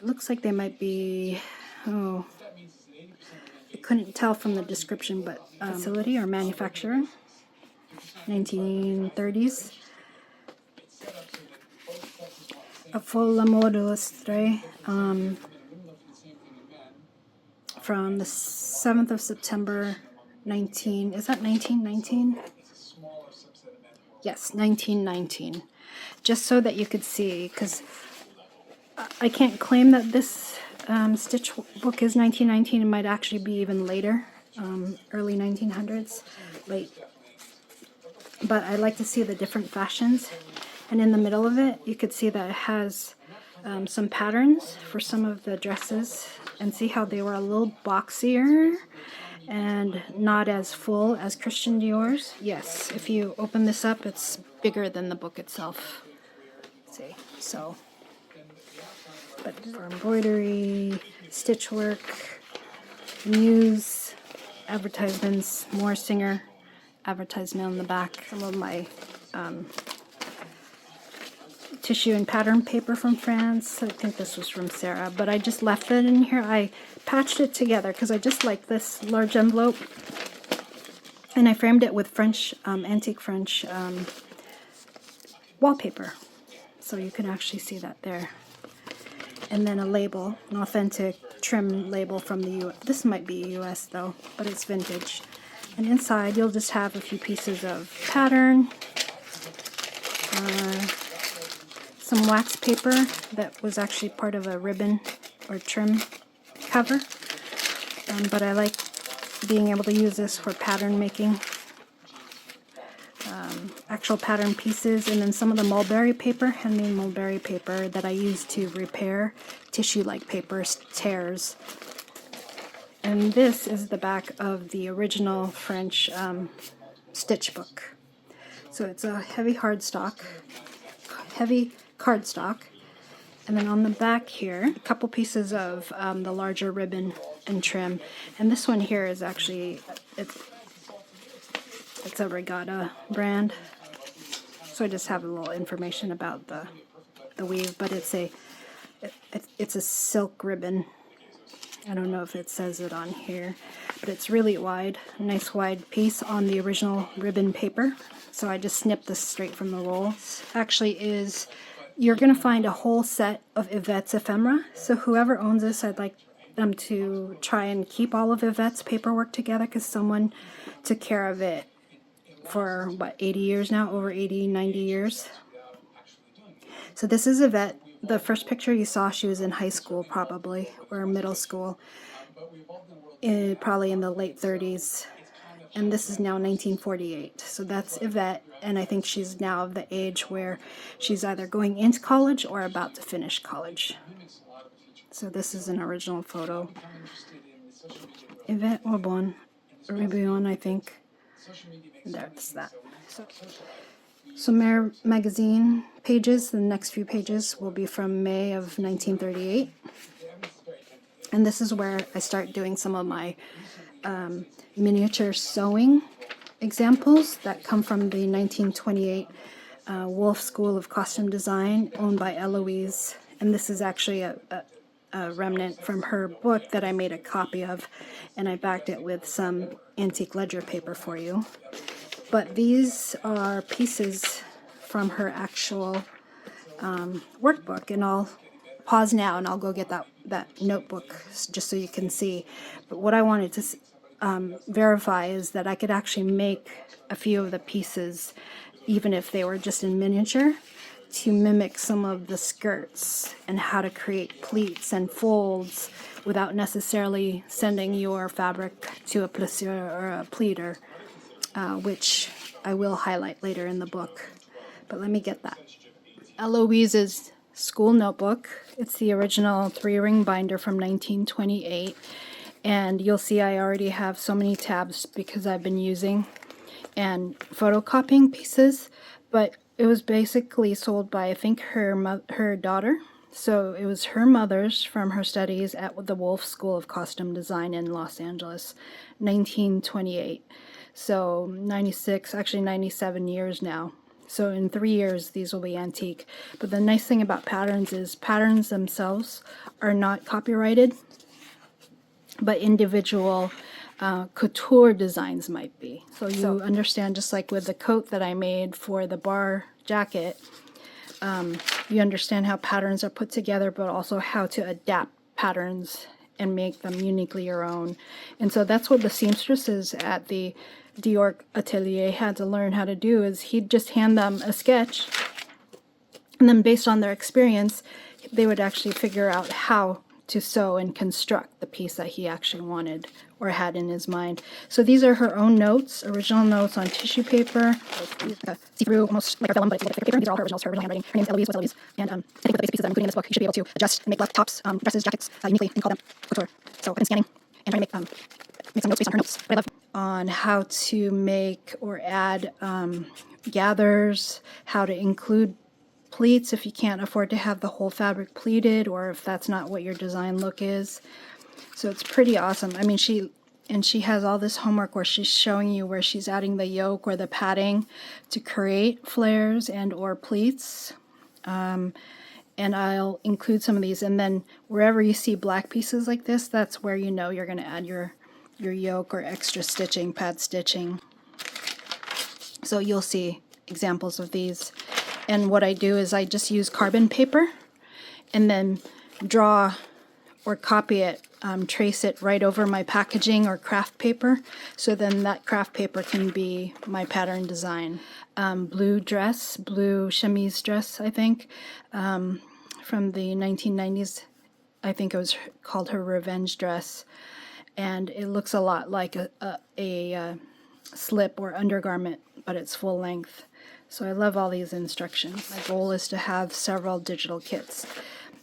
looks like they might be, I couldn't tell from the description, but facility or manufacturer, 1930s. A full la mode illustré. from the 7th of September 19, is that 1919? Yes, 1919. Just so that you could see, because I can't claim that this stitch book is 1919. It might actually be even later, early 1900s, late. But I like to see the different fashions. And in the middle of it, you could see that it has some patterns for some of the dresses, and see how they were a little boxier and not as full as Christian Dior's. Yes, if you open this up, it's bigger than the book itself. Let's see, so, but for embroidery, stitch work, news, advertisements, more Singer advertisement on the back. Some of my tissue and pattern paper from France. I think this was from Sarah, but I just left it in here. I patched it together because I just like this large envelope, and I framed it with French, antique French wallpaper, so you can actually see that there. And then a label, an authentic trim label from the U.S. This might be U.S. though, but it's vintage. And inside you'll just have a few pieces of pattern, some wax paper that was actually part of a ribbon or trim cover, but I like being able to use this for pattern making, actual pattern pieces, and then some of the mulberry paper, handmade mulberry paper that I use to repair tissue-like paper tears. And this is the back of the original French stitch book. So it's a heavy cardstock, and then on the back here, a couple pieces of the larger ribbon and trim. And this one here is actually, it's a Regatta brand. So I just have a little information about the weave, but it's a silk ribbon. I don't know if it says it on here, but it's really wide, a nice wide piece on the original ribbon paper. So I just snipped this straight from the roll. Actually is, you're going to find a whole set of Yvette's ephemera. So whoever owns this, I'd like them to try and keep all of Yvette's paperwork together, because someone took care of it for, what, 80 years now? Over 80, 90 years. So this is Yvette. The first picture you saw, she was in high school probably, or middle school, probably in the late 30s. And this is now 1948. So that's Yvette, and I think she's now of the age where she's either going into college or about to finish college. So this is an original photo. Yvette Ribbon, I think. That's that. So magazine pages, the next few pages will be from May of 1938. And this is where I start doing some of my miniature sewing examples that come from the 1928 Wolf School of Costume Design, owned by Eloise. And this is actually a remnant from her book that I made a copy of, and I backed it with some antique ledger paper for you. But these are pieces from her actual workbook, and I'll pause now and I'll go get that notebook just so you can see. But what I wanted to verify is that I could actually make a few of the pieces, even if they were just in miniature, to mimic some of the skirts and how to create pleats and folds without necessarily sending your fabric to a Plisseur or a pleater, which I will highlight later in the book. But let me get that. Eloise's school notebook. It's the original 3-ring binder from 1928. And you'll see I already have so many tabs because I've been using and photocopying pieces. But it was basically sold by, I think, her daughter. So it was her mother's from her studies at the Wolf School of Costume Design in Los Angeles, 1928. So 96, actually 97 years now. So in 3 years, these will be antique. But the nice thing about patterns is patterns themselves are not copyrighted, but individual couture designs might be. So you understand, just like with the coat that I made for the bar jacket, you understand how patterns are put together, but also how to adapt patterns and make them uniquely your own. And so that's what the seamstresses at the Dior Atelier had to learn how to do, is he'd just hand them a sketch, and then based on their experience, they would actually figure out how to sew and construct the piece that he actually wanted or had in his mind. So these are her own notes, original notes on tissue paper. See through almost like a vellum, but it's like thicker paper. These are all her originals, her original handwriting. Her name's Eloise. What's Eloise? And I think with the basic pieces that I'm including in this book, you should be able to adjust and make left tops, dresses, jackets uniquely, and call them couture. So I've been scanning and trying to make some notes based on her notes. But I love on how to make or add gathers, how to include pleats if you can't afford to have the whole fabric pleated, or if that's not what your design look is. So it's pretty awesome. I mean, she has all this homework where she's showing you where she's adding the yoke or the padding to create flares and or pleats. And I'll include some of these, and then wherever you see black pieces like this, that's where you know you're going to add your yoke or extra stitching, pad stitching. So you'll see examples of these. And what I do is I just use carbon paper and then draw or copy it, trace it right over my packaging or craft paper. So then that craft paper can be my pattern design. Blue chemise dress, I think, from the 1990s. I think it was called her revenge dress. And it looks a lot like a slip or undergarment, but it's full length. So I love all these instructions. My goal is to have several digital kits,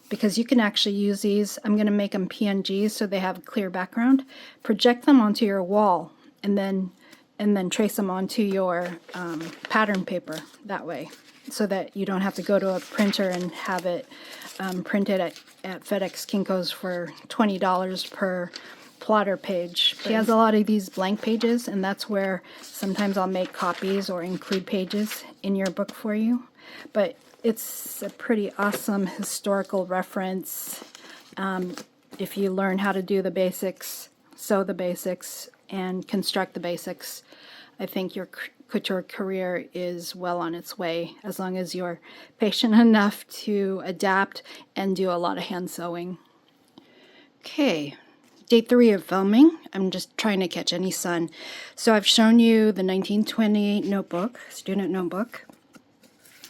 because you can actually use these. I'm going to make them PNGs so they have a clear background. Project them onto your wall, and then trace them onto your pattern paper that way, so that you don't have to go to a printer and have it printed at FedEx Kinko's for $20 per plotter page. She has a lot of these blank pages, and that's where sometimes I'll make copies or include pages in your book for you. But it's a pretty awesome historical reference. If you learn how to do the basics, sew the basics, and construct the basics, I think your couture career is well on its way, as long as you're patient enough to adapt and do a lot of hand sewing. Okay. Day 3 of filming. I'm just trying to catch any sun. So I've shown you the 1920 notebook, student notebook.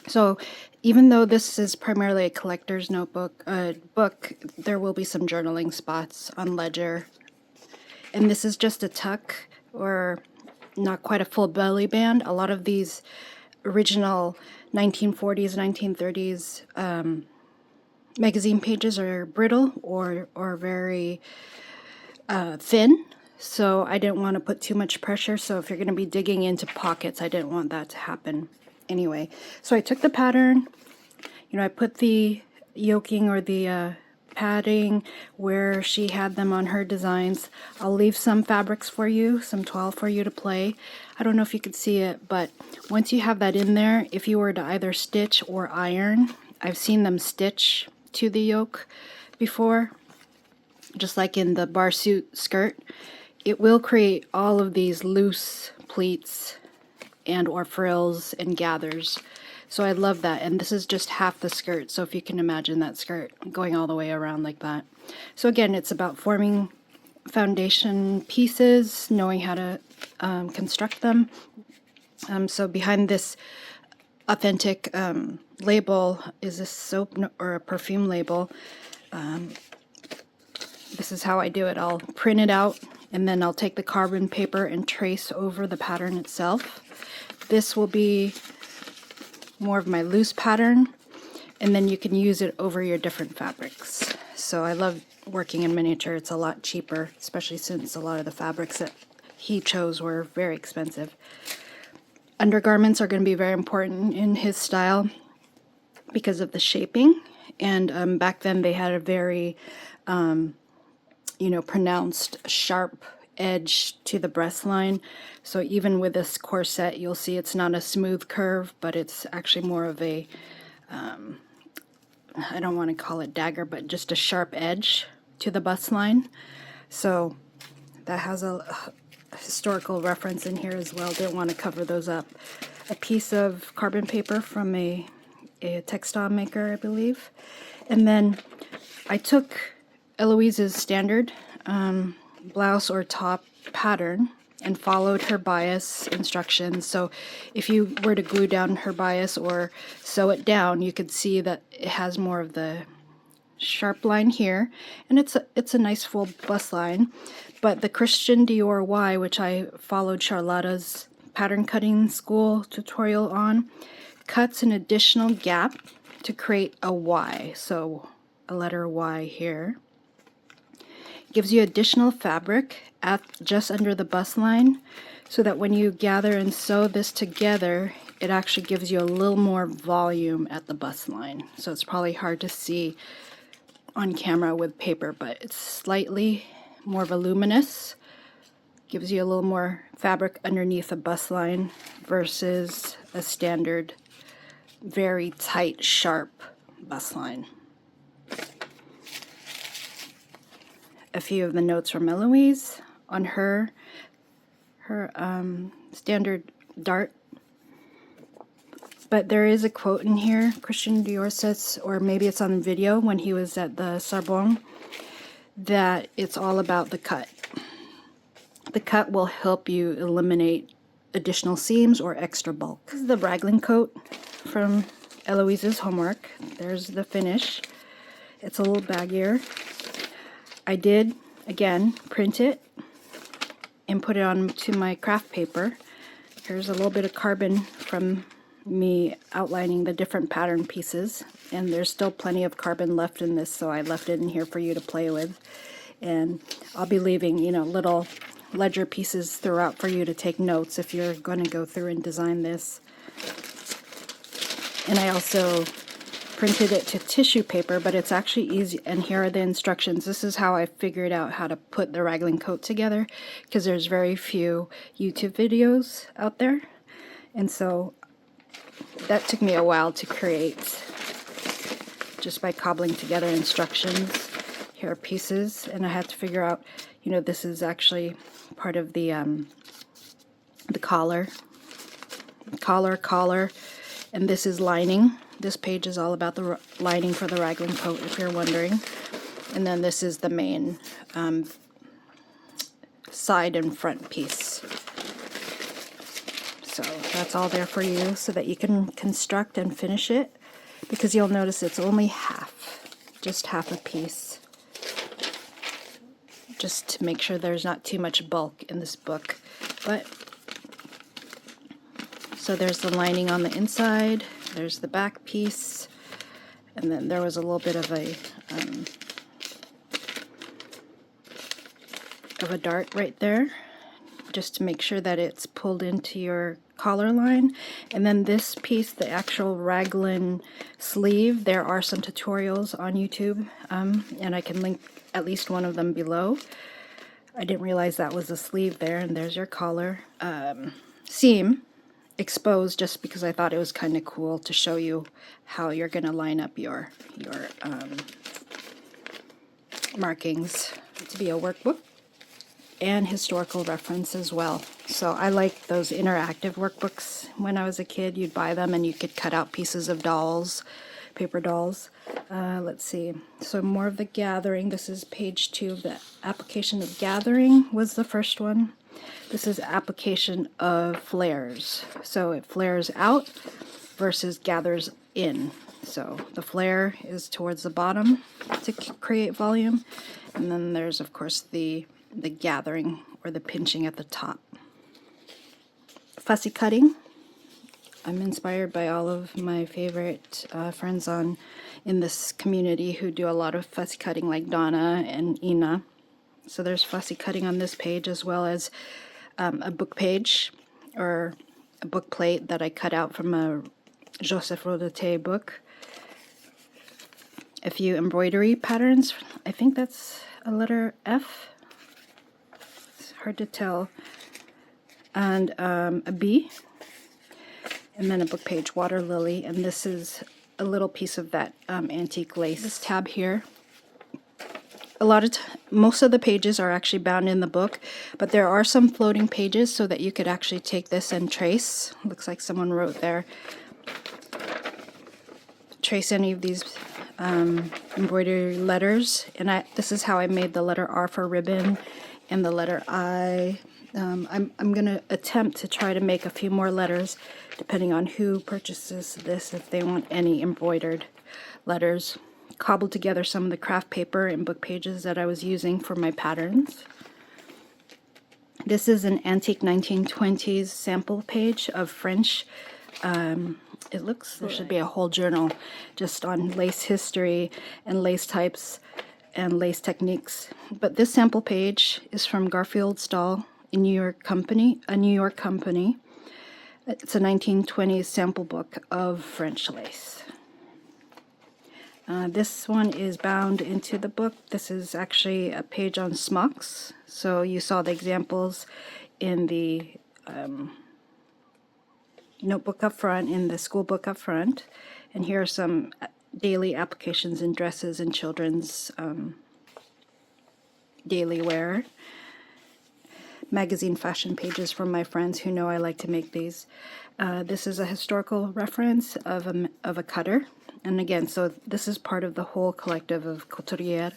So even though this is primarily a collector's notebook, book, there will be some journaling spots on ledger. And this is just a tuck, or not quite a full belly band. A lot of these original 1940s, 1930s magazine pages are brittle or very thin, so I didn't want to put too much pressure. So if you're going to be digging into pockets, I didn't want that to happen anyway. So I took the pattern, I put the yoking or the padding where she had them on her designs. I'll leave some fabrics for you, some twill for you to play. I don't know if you could see it, but once you have that in there, if you were to either stitch or iron, I've seen them stitch to the yoke before, just like in the bar suit skirt. It will create all of these loose pleats and or frills and gathers. So I love that. And this is just half the skirt, so if you can imagine that skirt going all the way around like that. So again, it's about forming foundation pieces, knowing how to construct them. So behind this authentic label is a soap or a perfume label. This is how I do it. I'll print it out, and then I'll take the carbon paper and trace over the pattern itself. This will be more of my loose pattern, and then you can use it over your different fabrics. So I love working in miniature. It's a lot cheaper, especially since a lot of the fabrics that he chose were very expensive. Undergarments are going to be very important in his style because of the shaping, and back then they had a very pronounced sharp edge to the breast line. So even with this corset, you'll see it's not a smooth curve, but it's actually more of a, I don't want to call it dagger, but just a sharp edge to the bust line. So that has a historical reference in here as well. Didn't want to cover those up. A piece of carbon paper from a textile maker, I believe. And then I took Eloise's standard blouse or top pattern and followed her bias instructions. So if you were to glue down her bias or sew it down, you could see that it has more of the sharp line here, and it's a nice full bust line. But the Christian Dior Y, which I followed Charlotta's pattern cutting school tutorial on, cuts an additional gap to create a Y, so a letter Y here. Gives you additional fabric at just under the bust line, so that when you gather and sew this together, it actually gives you a little more volume at the bust line. So it's probably hard to see on camera with paper, but it's slightly more voluminous, gives you a little more fabric underneath the bust line versus a standard very tight sharp bust line. A few of the notes from Eloise on her standard dart. But there is a quote in here. Christian Dior says, or maybe it's on video when he was at the Sorbonne, that it's all about the cut. The cut will help you eliminate additional seams or extra bulk. This is the Raglan Coat from Eloise's homework. There's the finish. It's a little baggier. I did, again, print it and put it onto my craft paper. Here's a little bit of carbon from me outlining the different pattern pieces, and there's still plenty of carbon left in this, so I left it in here for you to play with. And I'll be leaving, you know, little ledger pieces throughout for you to take notes if you're going to go through and design this. And I also printed it to tissue paper, but it's actually easy, and here are the instructions. This is how I figured out how to put the Raglan Coat together, because there's very few YouTube videos out there, and so that took me a while to create, just by cobbling together instructions. Here are pieces, and I had to figure out, you know, this is actually part of the collar, and this is lining. This page is all about the lining for the Raglan Coat, if you're wondering. And then this is the main side and front piece. So that's all there for you so that you can construct and finish it, because you'll notice it's only half, just half a piece, just to make sure there's not too much bulk in this book. But so there's the lining on the inside, there's the back piece, and then there was a little bit of a dart right there, just to make sure that it's pulled into your collar line. And then this piece, the actual Raglan sleeve, there are some tutorials on YouTube, and I can link at least one of them below. I didn't realize that was a sleeve there, and there's your collar. Seam exposed, just because I thought it was kind of cool to show you how you're going to line up your markings to be a workbook and historical reference as well. So I like those interactive workbooks. When I was a kid, you'd buy them and you could cut out pieces of dolls, paper dolls. Let's see, so more of the gathering. This is page 2 of the application of gathering was the first one. This is application of flares. So it flares out versus gathers in. So the flare is towards the bottom to create volume, and then there's of course the gathering or the pinching at the top. Fussy cutting. I'm inspired by all of my favorite friends in this community who do a lot of fussy cutting, like Donna and Ina. So there's fussy cutting on this page, as well as a book page or a book plate that I cut out from a Joseph Rodoté book. A few embroidery patterns. I think that's a letter F. It's hard to tell. And a B. And then a book page, Water Lily. And this is a little piece of that antique lace. This tab here. Most of the pages are actually bound in the book, but there are some floating pages so that you could actually take this and trace. Looks like someone wrote there. Trace any of these embroidery letters, and this is how I made the letter R for ribbon and the letter I. I'm going to attempt to try to make a few more letters depending on who purchases this, if they want any embroidered letters. Cobbled together some of the craft paper and book pages that I was using for my patterns. This is an antique 1920s sample page of French. It looks, there should be a whole journal just on lace history and lace types and lace techniques. But this sample page is from Garfield Stahl, a New York company. It's a 1920s sample book of French lace. This one is bound into the book. This is actually a page on smocks. So you saw the examples in the notebook up front, in the school book up front. And here are some daily applications in dresses and children's daily wear. Magazine fashion pages from my friends who know I like to make these. This is a historical reference of a cutter. And again, so this is part of the whole collective of Couturière.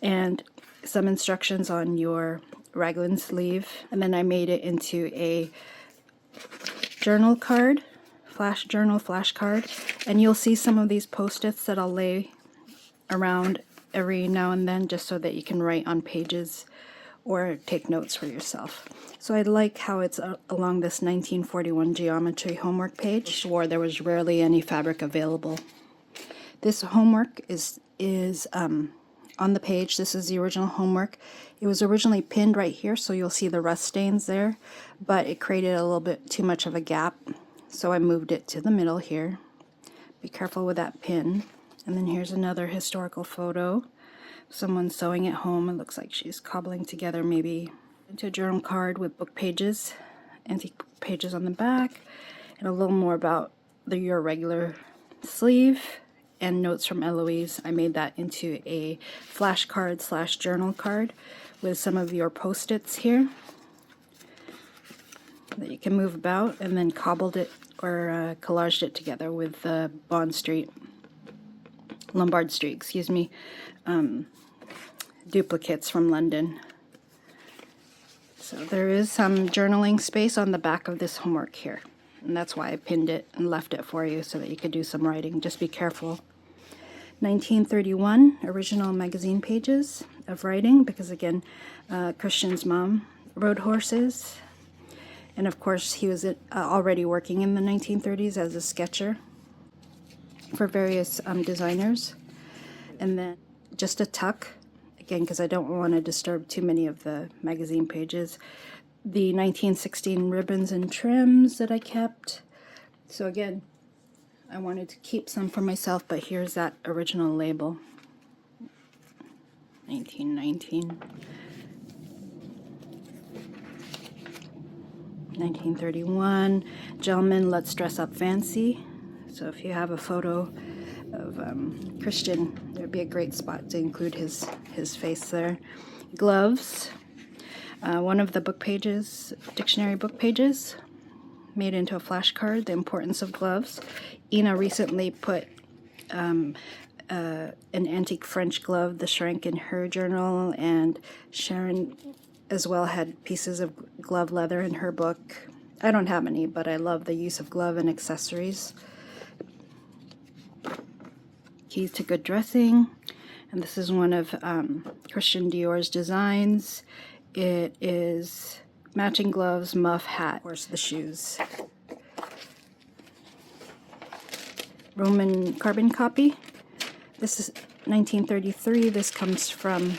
And some instructions on your raglan sleeve. And then I made it into a journal card, flash card. And you'll see some of these post-its that I'll lay around every now and then just so that you can write on pages or take notes for yourself. So I like how it's along this 1941 geometry homework page where there was rarely any fabric available. This homework is on the page. This is the original homework. It was originally pinned right here, so you'll see the rust stains there, but it created a little bit too much of a gap, so I moved it to the middle here. Be careful with that pin. And then here's another historical photo. Someone sewing at home. It looks like she's cobbling together maybe into a journal card with book pages, antique book pages on the back, and a little more about your regular sleeve. And notes from Eloise. I made that into a flashcard / journal card with some of your post-its here that you can move about, and then cobbled it or collaged it together with Lombard Street, excuse me, duplicates from London. So there is some journaling space on the back of this homework here, and that's why I pinned it and left it for you so that you could do some writing. Just be careful. 1931 original magazine pages of writing, because again, Christian's mom rode horses, and of course he was already working in the 1930s as a sketcher for various designers. And then just a tuck, again because I don't want to disturb too many of the magazine pages, the 1916 ribbons and trims that I kept. So again, I wanted to keep some for myself, but here's that original label, 1919. 1931, Gentlemen, Let's Dress Up Fancy. So if you have a photo of Christian, there'd be a great spot to include his face there. Gloves, one of the book pages, dictionary book pages, made into a flashcard, the importance of gloves. Ina recently put an antique French glove, the Shrank, in her journal, and Sharon as well had pieces of glove leather in her book. I don't have any, but I love the use of glove and accessories. Keys to Good Dressing, and this is one of Christian Dior's designs. It is matching gloves, muff, hat, of course the shoes. Roman carbon copy. This is 1933. This comes from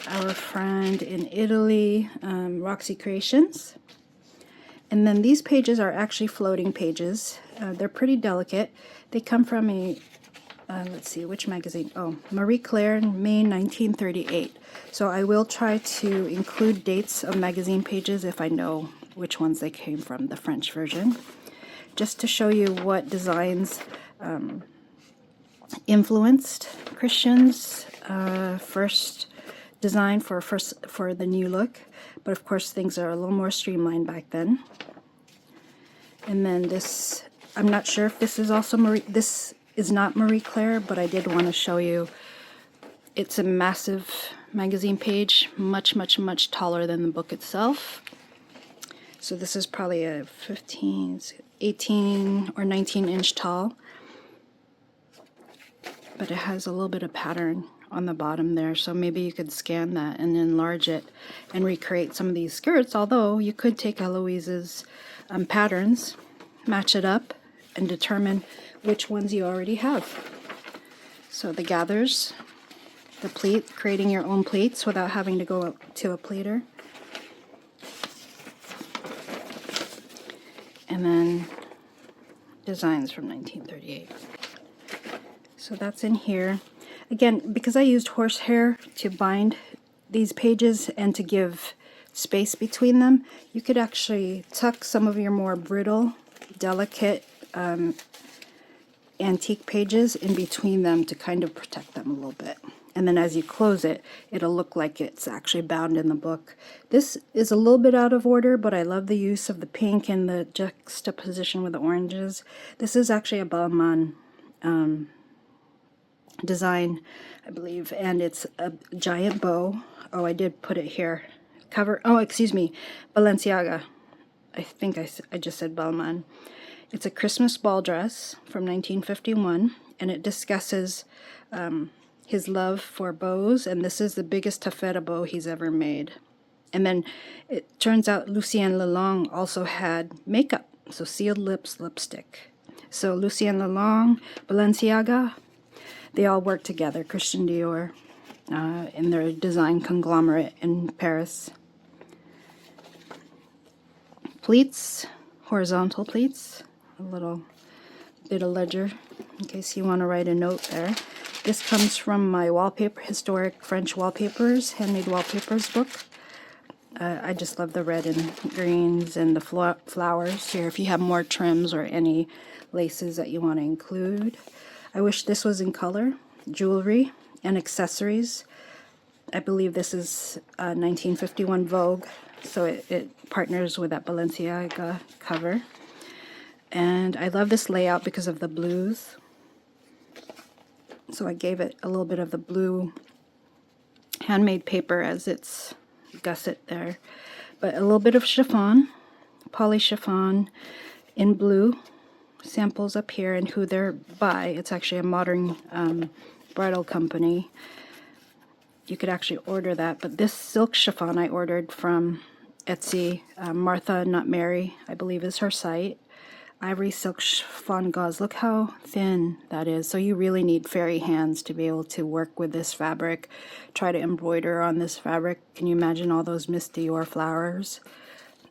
our friend in Italy, Roxy Creations. And then these pages are actually floating pages. They're pretty delicate. They come from a, let's see, which magazine? Oh, Marie Claire, May 1938. So I will try to include dates of magazine pages if I know which ones they came from, the French version, just to show you what designs influenced Christian's first design for the new look. But of course things are a little more streamlined back then. And then this, I'm not sure if this is also Marie, this is not Marie Claire, but I did want to show you. It's a massive magazine page, much, much, much taller than the book itself. So this is probably a 15, 18 or 19 inch tall. But it has a little bit of pattern on the bottom there, so maybe you could scan that and enlarge it and recreate some of these skirts, although you could take Eloise's patterns, match it up, and determine which ones you already have. So the gathers, the pleat, creating your own pleats without having to go to a pleater. And then designs from 1938. So that's in here. Again, because I used horsehair to bind these pages and to give space between them, you could actually tuck some of your more brittle, delicate, antique pages in between them to kind of protect them a little bit. And then as you close it, it'll look like it's actually bound in the book. This is a little bit out of order, but I love the use of the pink and the juxtaposition with the oranges. This is actually a Balmain design, I believe, and it's a giant bow. Oh, I did put it here. Cover, oh, excuse me, Balenciaga. I think I just said Balmain. It's a Christmas ball dress from 1951, and it discusses his love for bows, and this is the biggest taffeta bow he's ever made. And then it turns out Lucien Lelong also had makeup, so sealed lips, lipstick. So Lucien Lelong, Balenciaga, they all work together, Christian Dior, in their design conglomerate in Paris. Pleats, horizontal pleats, a little bit of ledger in case you want to write a note there. This comes from my wallpaper, historic French wallpapers, handmade wallpapers book. I just love the red and greens and the flowers here if you have more trims or any laces that you want to include. I wish this was in color. Jewelry and accessories. I believe this is 1951 Vogue, so it partners with that Balenciaga cover. And I love this layout because of the blues. So I gave it a little bit of the blue handmade paper as its gusset there. But a little bit of chiffon, poly chiffon in blue. Samples up here and who they're by. It's actually a modern bridal company. You could actually order that, but this silk chiffon I ordered from Etsy. Martha, not Mary, I believe is her site. Ivory silk chiffon gauze. Look how thin that is. So you really need fairy hands to be able to work with this fabric. Try to embroider on this fabric. Can you imagine all those Miss Dior flowers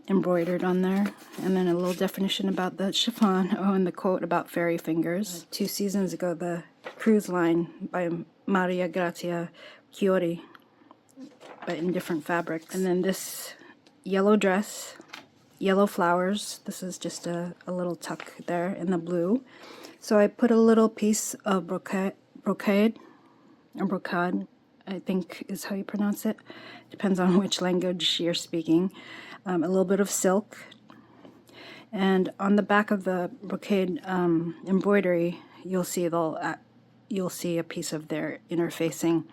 embroidered on there? And then a little definition about the chiffon. Oh, and the quote about fairy fingers. 2 seasons ago, the cruise line by Maria Grazia Chiodi, but in different fabrics. And then this yellow dress, yellow flowers. This is just a little tuck there in the blue. So I put a little piece of brocade, I think is how you pronounce it. Depends on which language you're speaking. A little bit of silk. And on the back of the brocade embroidery, you'll see a piece of their interfacing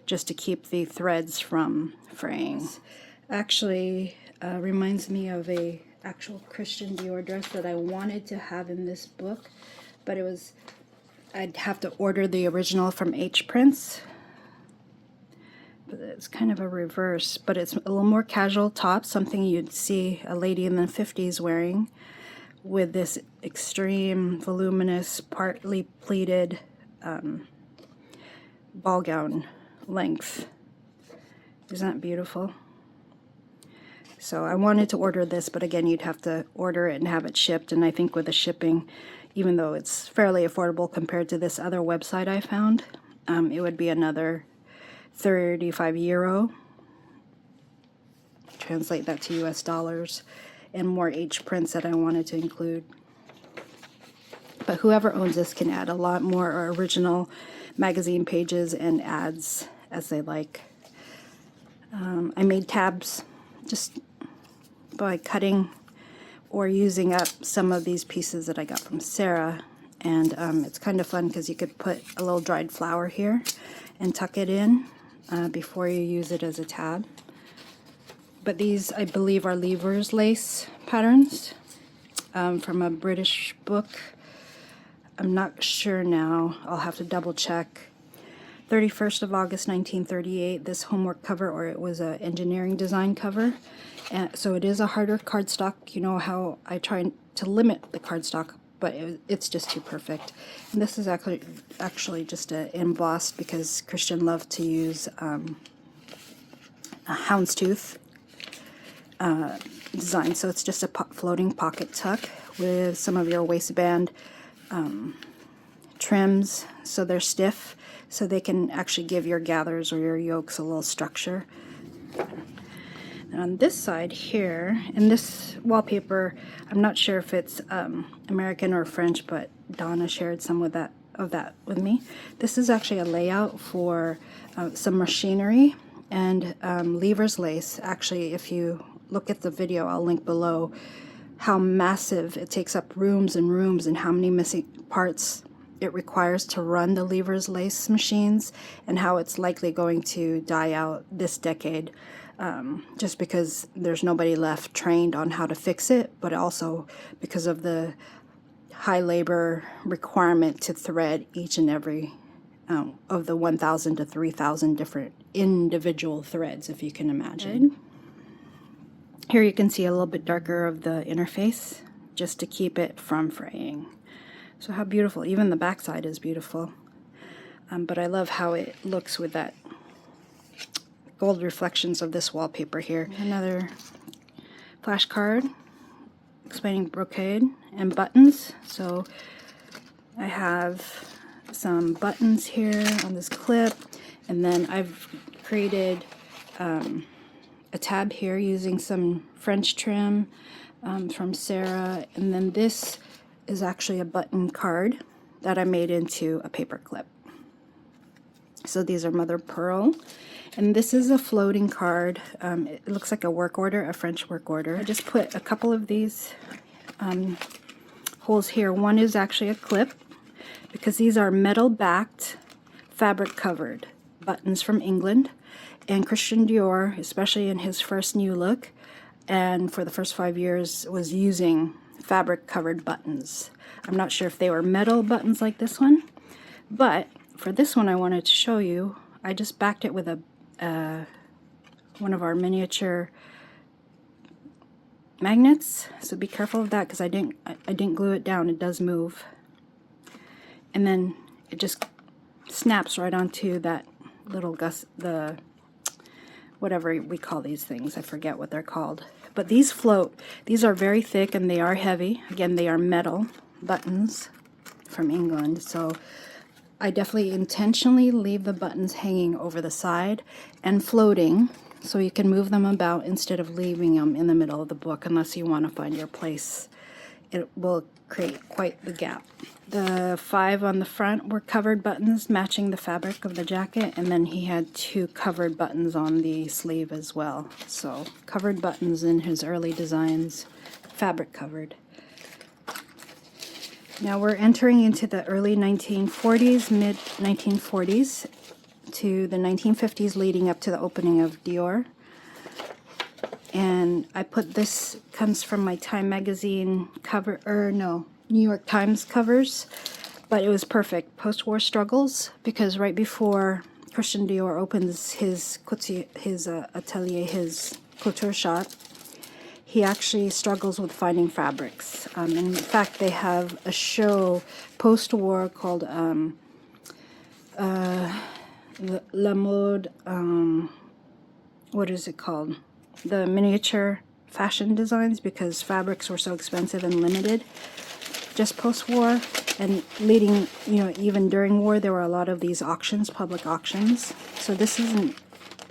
just to keep the threads from fraying. Actually reminds me of a actual Christian Dior dress that I wanted to have in this book, but I'd have to order the original from H Prints. But it's kind of a reverse, but it's a little more casual top, something you'd see a lady in the 50s wearing, with this extreme voluminous, partly pleated ball gown length. Isn't that beautiful? So I wanted to order this, but again, you'd have to order it and have it shipped, and I think with the shipping, even though it's fairly affordable compared to this other website I found, it would be another 35 euro. Translate that to US dollars, and more H prints that I wanted to include. But whoever owns this can add a lot more original magazine pages and ads as they like. I made tabs just by cutting or using up some of these pieces that I got from Sarah And it's kind of fun because you could put a little dried flower here and tuck it in before you use it as a tab. But these, I believe, are levers lace patterns from a British book. I'm not sure now. I'll have to double check. 31st of August 1938, this homework cover, or it was an engineering design cover. And so it is a harder cardstock. You know how I try to limit the cardstock, but it's just too perfect. And this is actually just embossed because Christian loved to use a houndstooth design. So it's just a floating pocket tuck with some of your waistband trims, so they're stiff, so they can actually give your gathers or your yokes a little structure. And on this side here, in this wallpaper, I'm not sure if it's American or French, but Donna shared some of that with me. This is actually a layout for some machinery and levers lace. Actually, if you look at the video, I'll link below how massive it takes up rooms and rooms and how many missing parts it requires to run the levers lace machines, and how it's likely going to die out this decade just because there's nobody left trained on how to fix it, but also because of the high labor requirement to thread each and every of the 1,000 to 3,000 different individual threads, if you can imagine. Here you can see a little bit darker of the interface just to keep it from fraying. So how beautiful. Even the back side is beautiful. But I love how it looks with that gold reflections of this wallpaper here. Another flashcard explaining brocade and buttons. So I have some buttons here on this clip, and then I've created a tab here using some French trim from Sarah, and then this is actually a button card that I made into a paper clip. So these are mother pearl, and this is a floating card. It looks like a work order, a French work order. I just put a couple of these holes here. One is actually a clip because these are metal backed, fabric covered buttons from England. And Christian Dior, especially in his first new look, and for the first 5 years, was using fabric-covered buttons. I'm not sure if they were metal buttons like this one, but for this one I wanted to show you, I just backed it with one of our miniature magnets. So be careful of that because I didn't glue it down. It does move, and then it just snaps right onto that little whatever we call these things. I forget what they're called. But these float. These are very thick and they are heavy. Again, they are metal buttons from England. So I definitely intentionally leave the buttons hanging over the side and floating so you can move them about instead of leaving them in the middle of the book unless you want to find your place. It will create quite the gap. The 5 on the front were covered buttons matching the fabric of the jacket, and then he had 2 covered buttons on the sleeve as well. So covered buttons in his early designs, fabric covered. Now we're entering into the early 1940s, mid 1940s to the 1950s leading up to the opening of Dior. And I put this, comes from my Time magazine cover, New York Times covers, but it was perfect. Post-war struggles, because right before Christian Dior opens his atelier, his couture shop, he actually struggles with finding fabrics. In fact, they have a show post-war called La Mode, what is it called? The miniature fashion designs, because fabrics were so expensive and limited just post-war, and leading, even during war, there were a lot of these auctions, public auctions. So this is an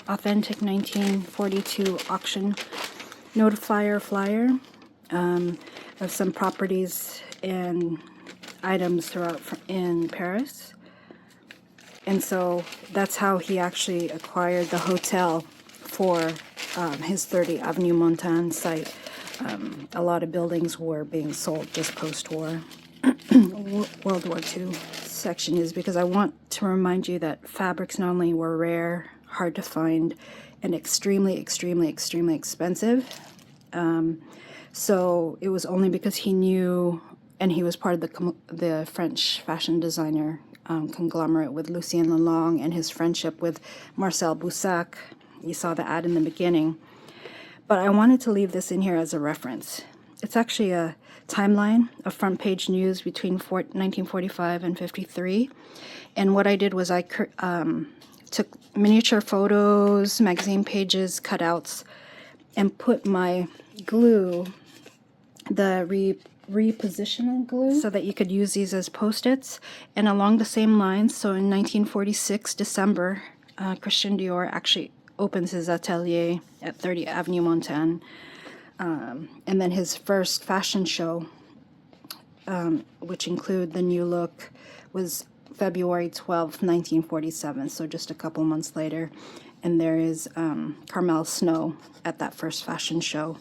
authentic 1942 auction notifier flyer of some properties and items throughout in Paris. And so that's how he actually acquired the hotel for his 30 Avenue Montaigne site. A lot of buildings were being sold just post-war. World War II section is because I want to remind you that fabrics not only were rare, hard to find, and extremely, extremely, extremely expensive. So it was only because he knew, and he was part of the French fashion designer conglomerate with Lucien Lelong, and his friendship with Marcel Boussac. You saw the ad in the beginning. But I wanted to leave this in here as a reference. It's actually a timeline of front page news between 1945 and 53. And what I did was I took miniature photos, magazine pages, cutouts, and put my glue, the repositional glue, so that you could use these as post-its. And along the same lines, so in 1946, December, Christian Dior actually opens his atelier at 30 Avenue Montaigne. And then his first fashion show, which include the new look, was February 12th, 1947, so just a couple months later. And there is Carmel Snow at that first fashion show,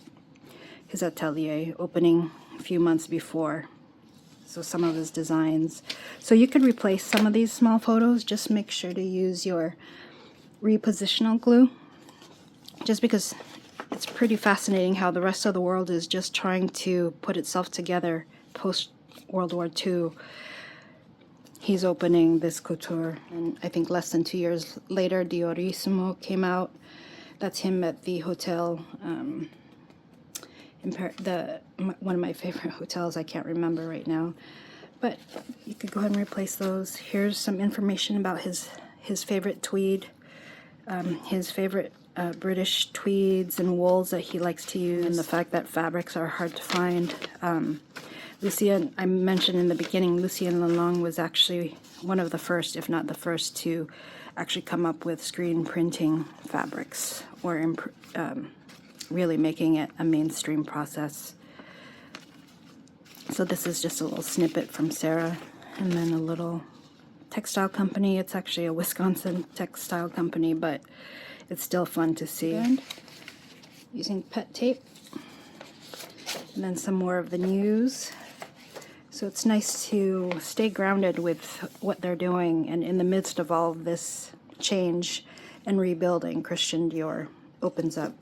his atelier, opening a few months before. So some of his designs. So you could replace some of these small photos. Just make sure to use your repositional glue, just because it's pretty fascinating how the rest of the world is just trying to put itself together post World War II. He's opening this couture, and I think less than 2 years later, Diorissimo came out. That's him at the hotel, one of my favorite hotels. I can't remember right now, but you could go ahead and replace those. Here's some information about his favorite tweed, his favorite British tweeds and wools that he likes to use, and the fact that fabrics are hard to find. Lucien, I mentioned in the beginning, Lucien Lelong was actually one of the first, if not the first, to actually come up with screen printing fabrics, or really making it a mainstream process. So this is just a little snippet from Sarah, and then a little textile company. It's actually a Wisconsin textile company, but it's still fun to see. And using pet tape. And then some more of the news. So it's nice to stay grounded with what they're doing, and in the midst of all of this change and rebuilding, Christian Dior opens up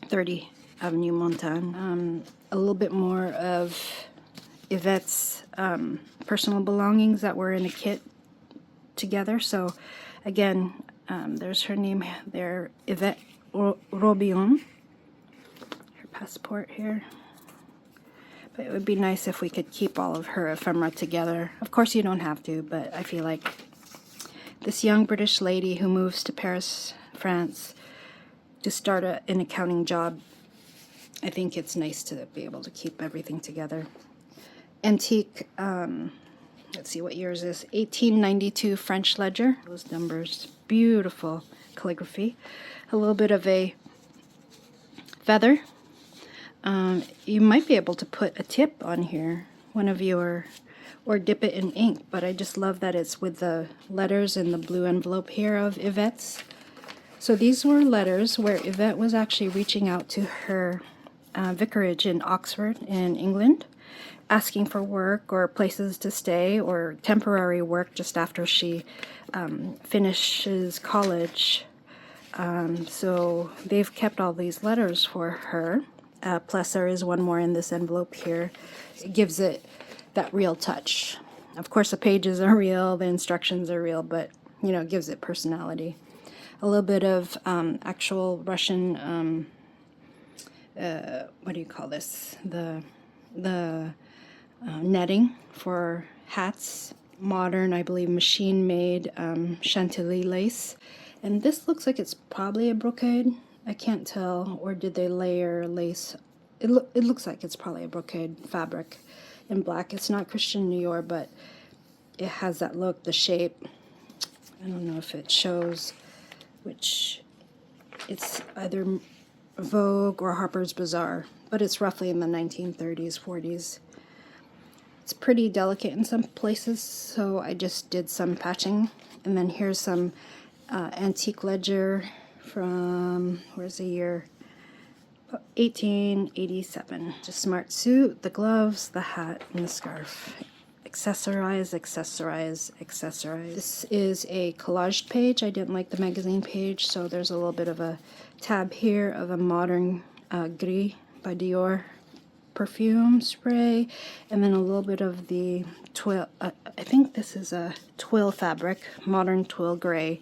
30 Avenue Montaigne. A little bit more of Yvette's personal belongings that were in a kit together. So again, there's her name there, Yvette Robillon. Her passport here. But it would be nice if we could keep all of her ephemera together. Of course you don't have to, but I feel like this young British lady who moves to Paris, France, to start an accounting job, I think it's nice to be able to keep everything together. Antique, let's see what year is this, 1892 French ledger. Those numbers, beautiful calligraphy. A little bit of a feather. You might be able to put a tip on here, one of your, or dip it in ink, but I just love that it's with the letters in the blue envelope here of Yvette's. So these were letters where Yvette was actually reaching out to her vicarage in Oxford in England, asking for work or places to stay or temporary work just after she finishes college. So they've kept all these letters for her. Plisseur is one more in this envelope here. It gives it that real touch. Of course the pages are real, the instructions are real, but you know, it gives it personality. A little bit of actual Russian, what do you call this? The netting for hats. Modern, I believe, machine-made chantilly lace. And this looks like it's probably a brocade. I can't tell, or did they layer lace? It looks like it's probably a brocade fabric in black. It's not Christian Dior, but it has that look, the shape. I don't know if it shows, which it's either Vogue or Harper's Bazaar, but it's roughly in the 1930s, 40s. It's pretty delicate in some places, so I just did some patching. And then here's some antique ledger from, where's the year? 1887. Just smart suit, the gloves, the hat, and the scarf. Accessorize, accessorize, accessorize. This is a collaged page. I didn't like the magazine page, so there's a little bit of a tab here of a modern Gris by Dior perfume spray, and then a little bit of the twill. I think this is a twill fabric, modern twill gray,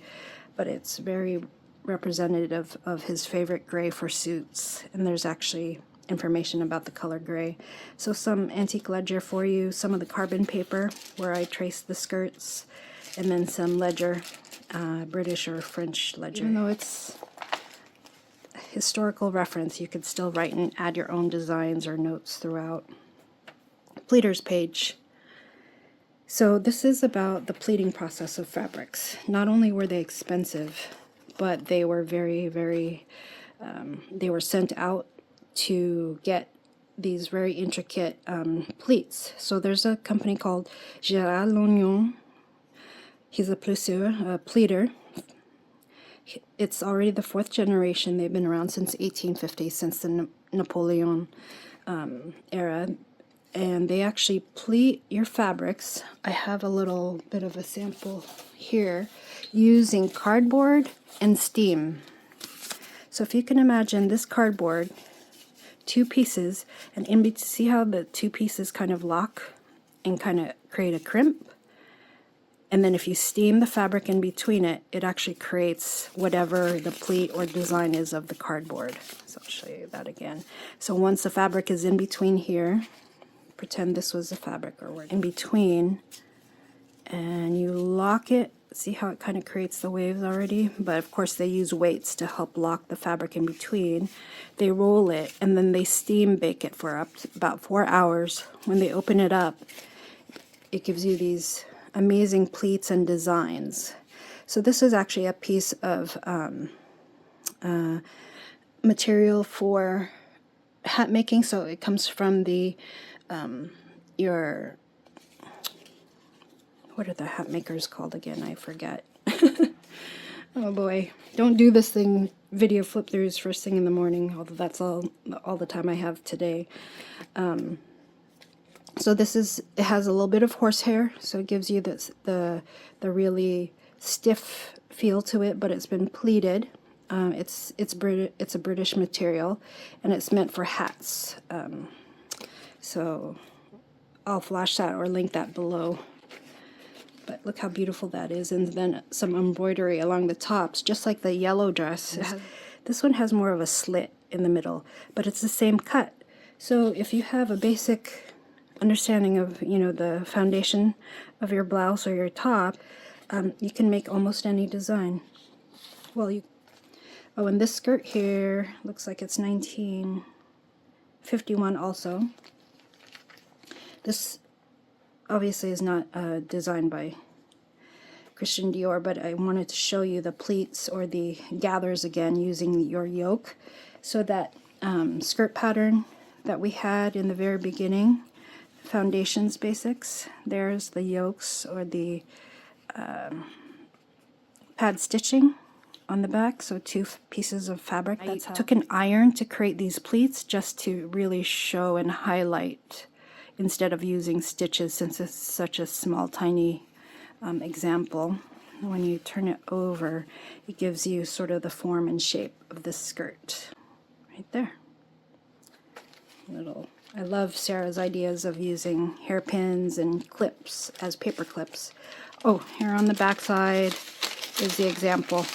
but it's very representative of his favorite gray for suits, and there's actually information about the color gray. So some antique ledger for you, some of the carbon paper where I traced the skirts, and then some ledger, British or French ledger. Even though it's a historical reference, you could still write and add your own designs or notes throughout. Pleaters page. So this is about the pleating process of fabrics. Not only were they expensive, but they were very, very, they were sent out to get these very intricate pleats. So there's a company called Gérard Lognon. He's a Plisseur, a pleater. It's already the 4th generation. They've been around since 1850, since the Napoleon era. And they actually pleat your fabrics. I have a little bit of a sample here using cardboard and steam. So if you can imagine this cardboard, 2 pieces, and see how the 2 pieces kind of lock and kind of create a crimp? And then if you steam the fabric in between it, it actually creates whatever the pleat or design is of the cardboard. So I'll show you that again. So once the fabric is in between here, pretend this was the fabric or we're in between, and you lock it. See how it kind of creates the waves already? But of course they use weights to help lock the fabric in between. They roll it and then they steam bake it for up to about 4 hours. When they open it up, it gives you these amazing pleats and designs. So this is actually a piece of material for hat making. So it comes from the what are the hat makers called again? I forget. Oh boy, don't do this thing, video flip throughs first thing in the morning, although that's all the time I have today. So this is, it has a little bit of horsehair, so it gives you this, the really stiff feel to it, but it's been pleated. It's a British material, and it's meant for hats. So I'll flash that or link that below. But look how beautiful that is, and then some embroidery along the tops, just like the yellow dress. This one has more of a slit in the middle, but it's the same cut. So if you have a basic understanding of, you know, the foundation of your blouse or your top, you can make almost any design. Well, oh, and this skirt here looks like it's 1951 also. This obviously is not designed by Christian Dior, but I wanted to show you the pleats or the gathers again using your yoke. So that skirt pattern that we had in the very beginning, foundations basics, there's the yokes or the pad stitching on the back, so 2 pieces of fabric. I took an iron to create these pleats just to really show and highlight instead of using stitches, since it's such a small tiny example. When you turn it over, it gives you sort of the form and shape of the skirt right there. I love Sarah's ideas of using hairpins and clips as paper clips. Oh, here on the back side is the example,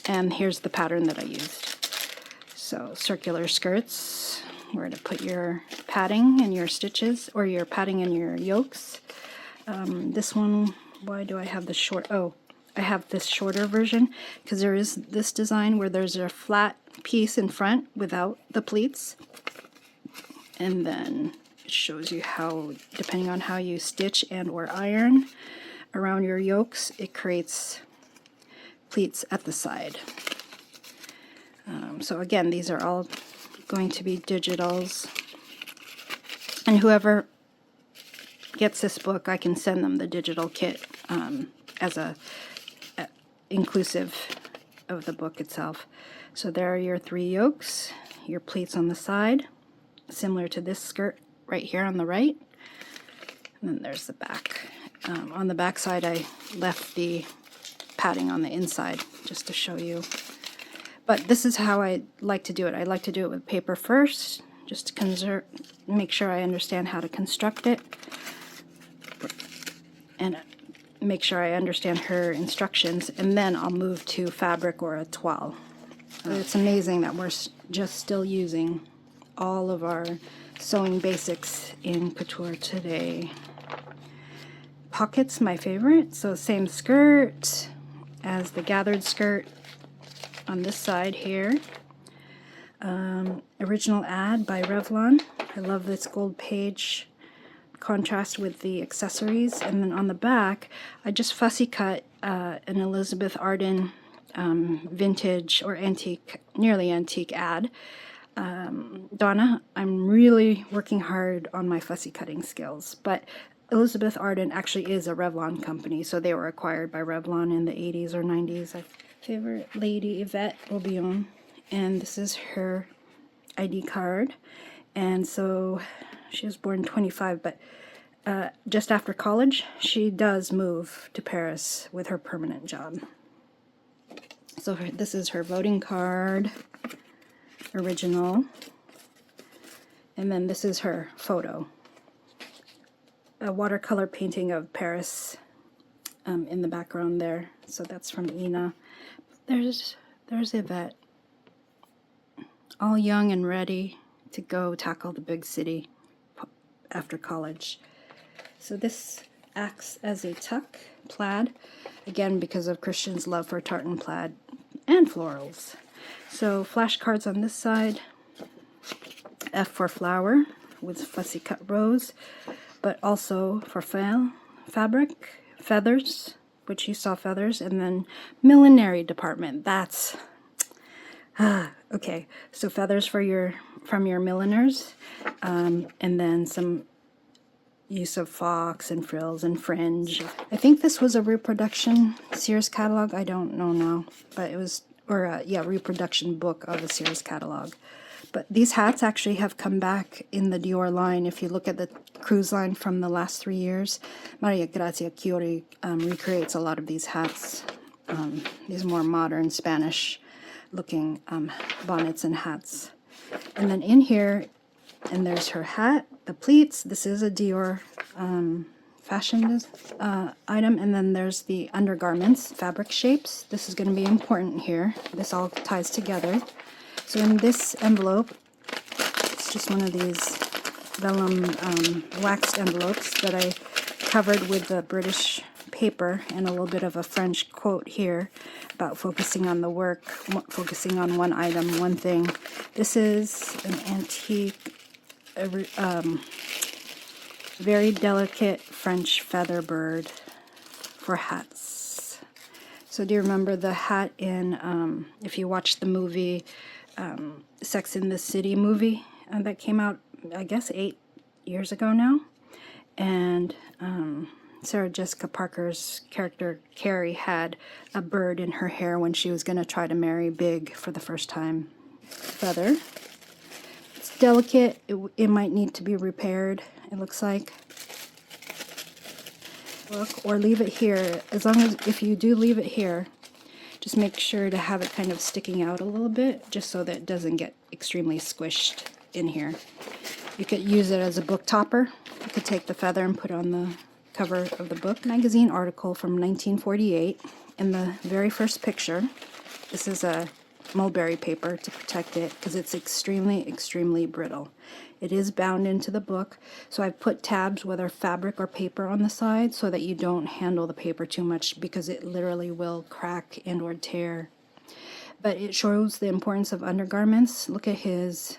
and here's the pattern that I used. So circular skirts, where to put your padding and your stitches, or your padding and your yokes. This one, why do I have the short? Oh, I have this shorter version because there is this design where there's a flat piece in front without the pleats, and then it shows you how, depending on how you stitch and or iron around your yokes, it creates pleats at the side. So again, these are all going to be digitals, and whoever gets this book, I can send them the digital kit as a inclusive of the book itself. So there are your 3 yokes, your pleats on the side, similar to this skirt right here on the right. And then there's the back. On the back side, I left the padding on the inside just to show you. But this is how I like to do it. I like to do it with paper first, just to make sure I understand how to construct it, and make sure I understand her instructions, and then I'll move to fabric or a toile. It's amazing that we're just still using all of our sewing basics in couture today. Pockets, my favorite. So same skirt as the gathered skirt on this side here. Original ad by Revlon. I love this gold page contrast with the accessories. And then on the back, I just fussy cut an Elizabeth Arden vintage or antique, nearly antique ad. Donna, I'm really working hard on my fussy cutting skills, but Elizabeth Arden actually is a Revlon company, so they were acquired by Revlon in the 80s or 90s. My favorite lady, Yvette Aubillon, and this is her ID card. And so she was born in 25, but just after college, she does move to Paris with her permanent job. So this is her voting card, original, and then this is her photo. A watercolor painting of Paris in the background there. So that's from Ina. There's Yvette, all young and ready to go tackle the big city after college. So this acts as a tuck, plaid, again because of Christian's love for tartan plaid and florals. So flashcards on this side, F for flower with fussy cut rows, but also for fabric, feathers, which you saw feathers, and then Millinery Department. That's okay. So feathers from your milliners, and then some use of fox and frills and fringe. I think this was a reproduction Sears catalog. I don't know now, but it was, or reproduction book of a Sears catalog. But these hats actually have come back in the Dior line. If you look at the cruise line from the last 3 years, Maria Grazia Chiori recreates a lot of these hats, these more modern Spanish-looking bonnets and hats. And then in here, and there's her hat, the pleats. This is a Dior fashion item. And then there's the undergarments, fabric shapes. This is going to be important here. This all ties together. So in this envelope, it's just one of these vellum waxed envelopes that I covered with the British paper and a little bit of a French quote here about focusing on the work, focusing on one item, one thing. This is an antique, very delicate French feather bird for hats. So do you remember the hat in, if you watched the movie, Sex in the City movie that came out, I guess, 8 years ago now, and Sarah Jessica Parker's character Carrie had a bird in her hair when she was going to try to marry Big for the first time. Feather. It's delicate. It might need to be repaired, it looks like. Or leave it here. As long as, if you do leave it here, just make sure to have it kind of sticking out a little bit, just so that it doesn't get extremely squished in here. You could use it as a book topper. You could take the feather and put on the cover of the book. Magazine article from 1948. In the very first picture, this is a mulberry paper to protect it because it's extremely, extremely brittle. It is bound into the book, so I've put tabs, whether fabric or paper, on the side so that you don't handle the paper too much because it literally will crack and or tear. But it shows the importance of undergarments. Look at his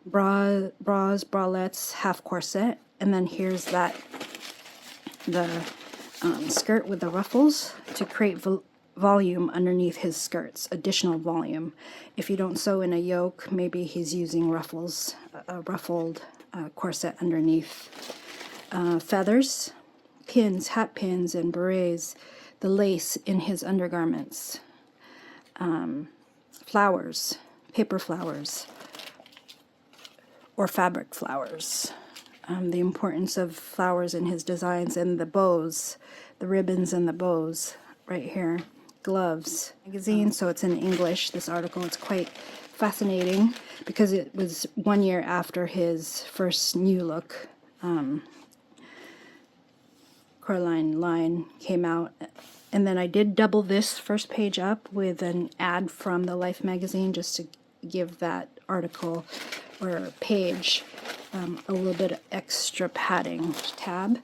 bras, bralettes, half corset, and then here's the skirt with the ruffles to create volume underneath his skirts, additional volume. If you don't sew in a yoke, maybe he's using ruffles, a ruffled corset underneath. Feathers, pins, hat pins, and berets, the lace in his undergarments. flowers, paper flowers, or fabric flowers. The importance of flowers in his designs, and the bows, the ribbons and the bows right here. Gloves. Magazine, so it's in English, this article. It's quite fascinating because it was 1 year after his first new look Coraline line came out. And then I did double this first page up with an ad from the Life magazine just to give that article or page a little bit of extra padding. Tab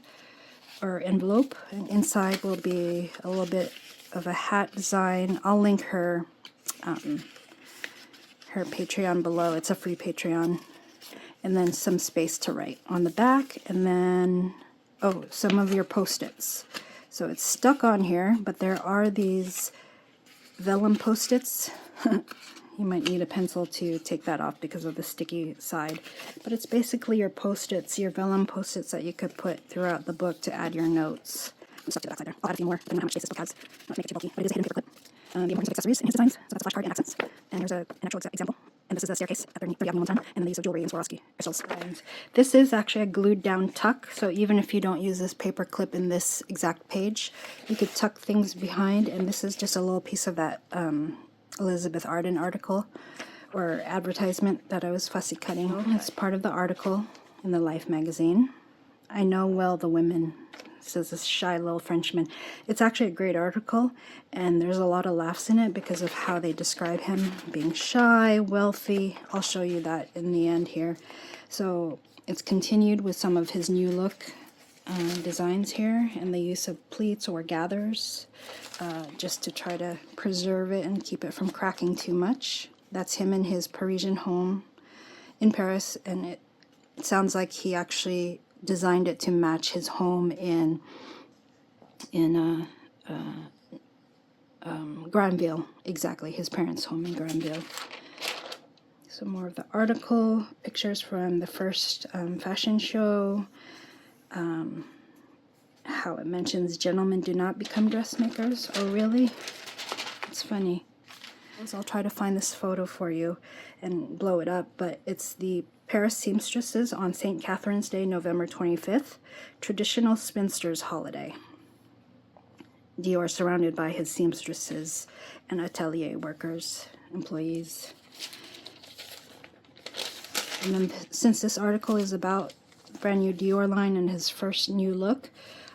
or envelope, and inside will be a little bit of a hat design. I'll link her her Patreon below. It's a free Patreon. And then some space to write on the back, and then some of your post-its. So it's stuck on here, but there are these vellum post-its. You might need a pencil to take that off because of the sticky side. But it's basically your post-its, your vellum post-its that you could put throughout the book to add your notes. I'm stuck to the back side there. I'll add a few more, depending on how much space this book has. Not to make it too bulky, but it is a hidden paper clip. The importance of accessories in his designs. So that's a flashcard and accents. And here's an actual example. And this is the staircase at 30 Avenue Montaigne. And then the use of jewelry and Swarovski crystals. This is actually a glued down tuck. So even if you don't use this paper clip in this exact page, you could tuck things behind. And this is just a little piece of that Elizabeth Arden article or advertisement that I was fussy cutting. It's part of the article in the Life magazine. I know well the women, says this shy little Frenchman. It's actually a great article, and there's a lot of laughs in it because of how they describe him being shy, wealthy. I'll show you that in the end here. So it's continued with some of his new look designs here, and the use of pleats or gathers just to try to preserve it and keep it from cracking too much. That's him in his Parisian home in Paris, and it sounds like he actually designed it to match his home in Granville, exactly, his parents' home in Granville. So more of the article, pictures from the first fashion show, how it mentions gentlemen do not become dressmakers. Oh, really? It's funny. I'll try to find this photo for you and blow it up, but it's the Paris seamstresses on St. Catherine's Day, November 25th, traditional spinster's holiday. Dior surrounded by his seamstresses and Atelier workers, employees. And then since this article is about brand new Dior line and his first new look,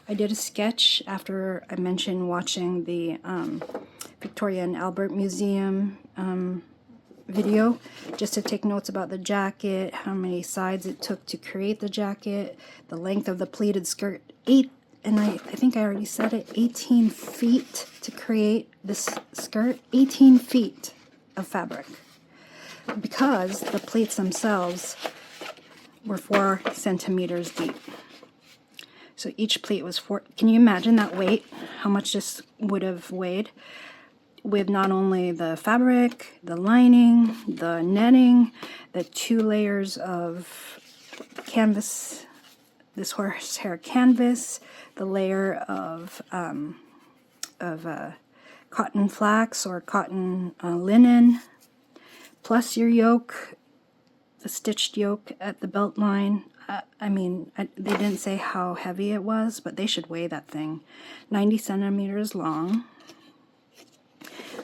I did a sketch after I mentioned watching the Victorian Albert Museum video, just to take notes about the jacket, how many sides it took to create the jacket, the length of the pleated skirt, and I think I already said it, 18 feet to create this skirt, 18 feet of fabric, because the pleats themselves were 4 centimeters deep. So each pleat was 4. Can you imagine that weight? How much this would have weighed? With not only the fabric, the lining, the netting, the 2 layers of canvas, this horsehair canvas, the layer of cotton flax or cotton linen, plus your yoke, the stitched yoke at the belt line. They didn't say how heavy it was, but they should weigh that thing. 90 centimeters long.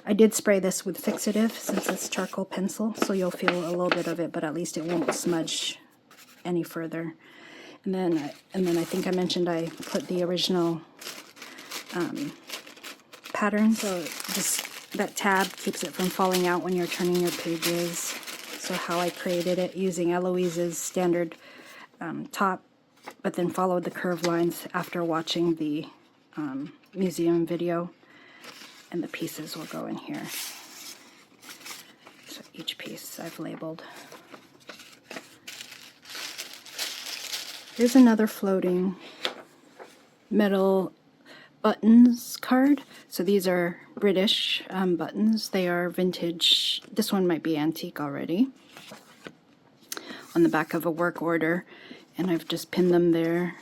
I did spray this with fixative since it's charcoal pencil, so you'll feel a little bit of it, but at least it won't smudge any further. And then I think I mentioned I put the original pattern, so just that tab keeps it from falling out when you're turning your pages. So how I created it using Eloise's standard top, but then followed the curved lines after watching the museum video. And the pieces will go in here. So each piece I've labeled. Here's another floating metal buttons card. So these are British buttons. They are vintage. This one might be antique already. On the back of a work order. And I've just pinned them there.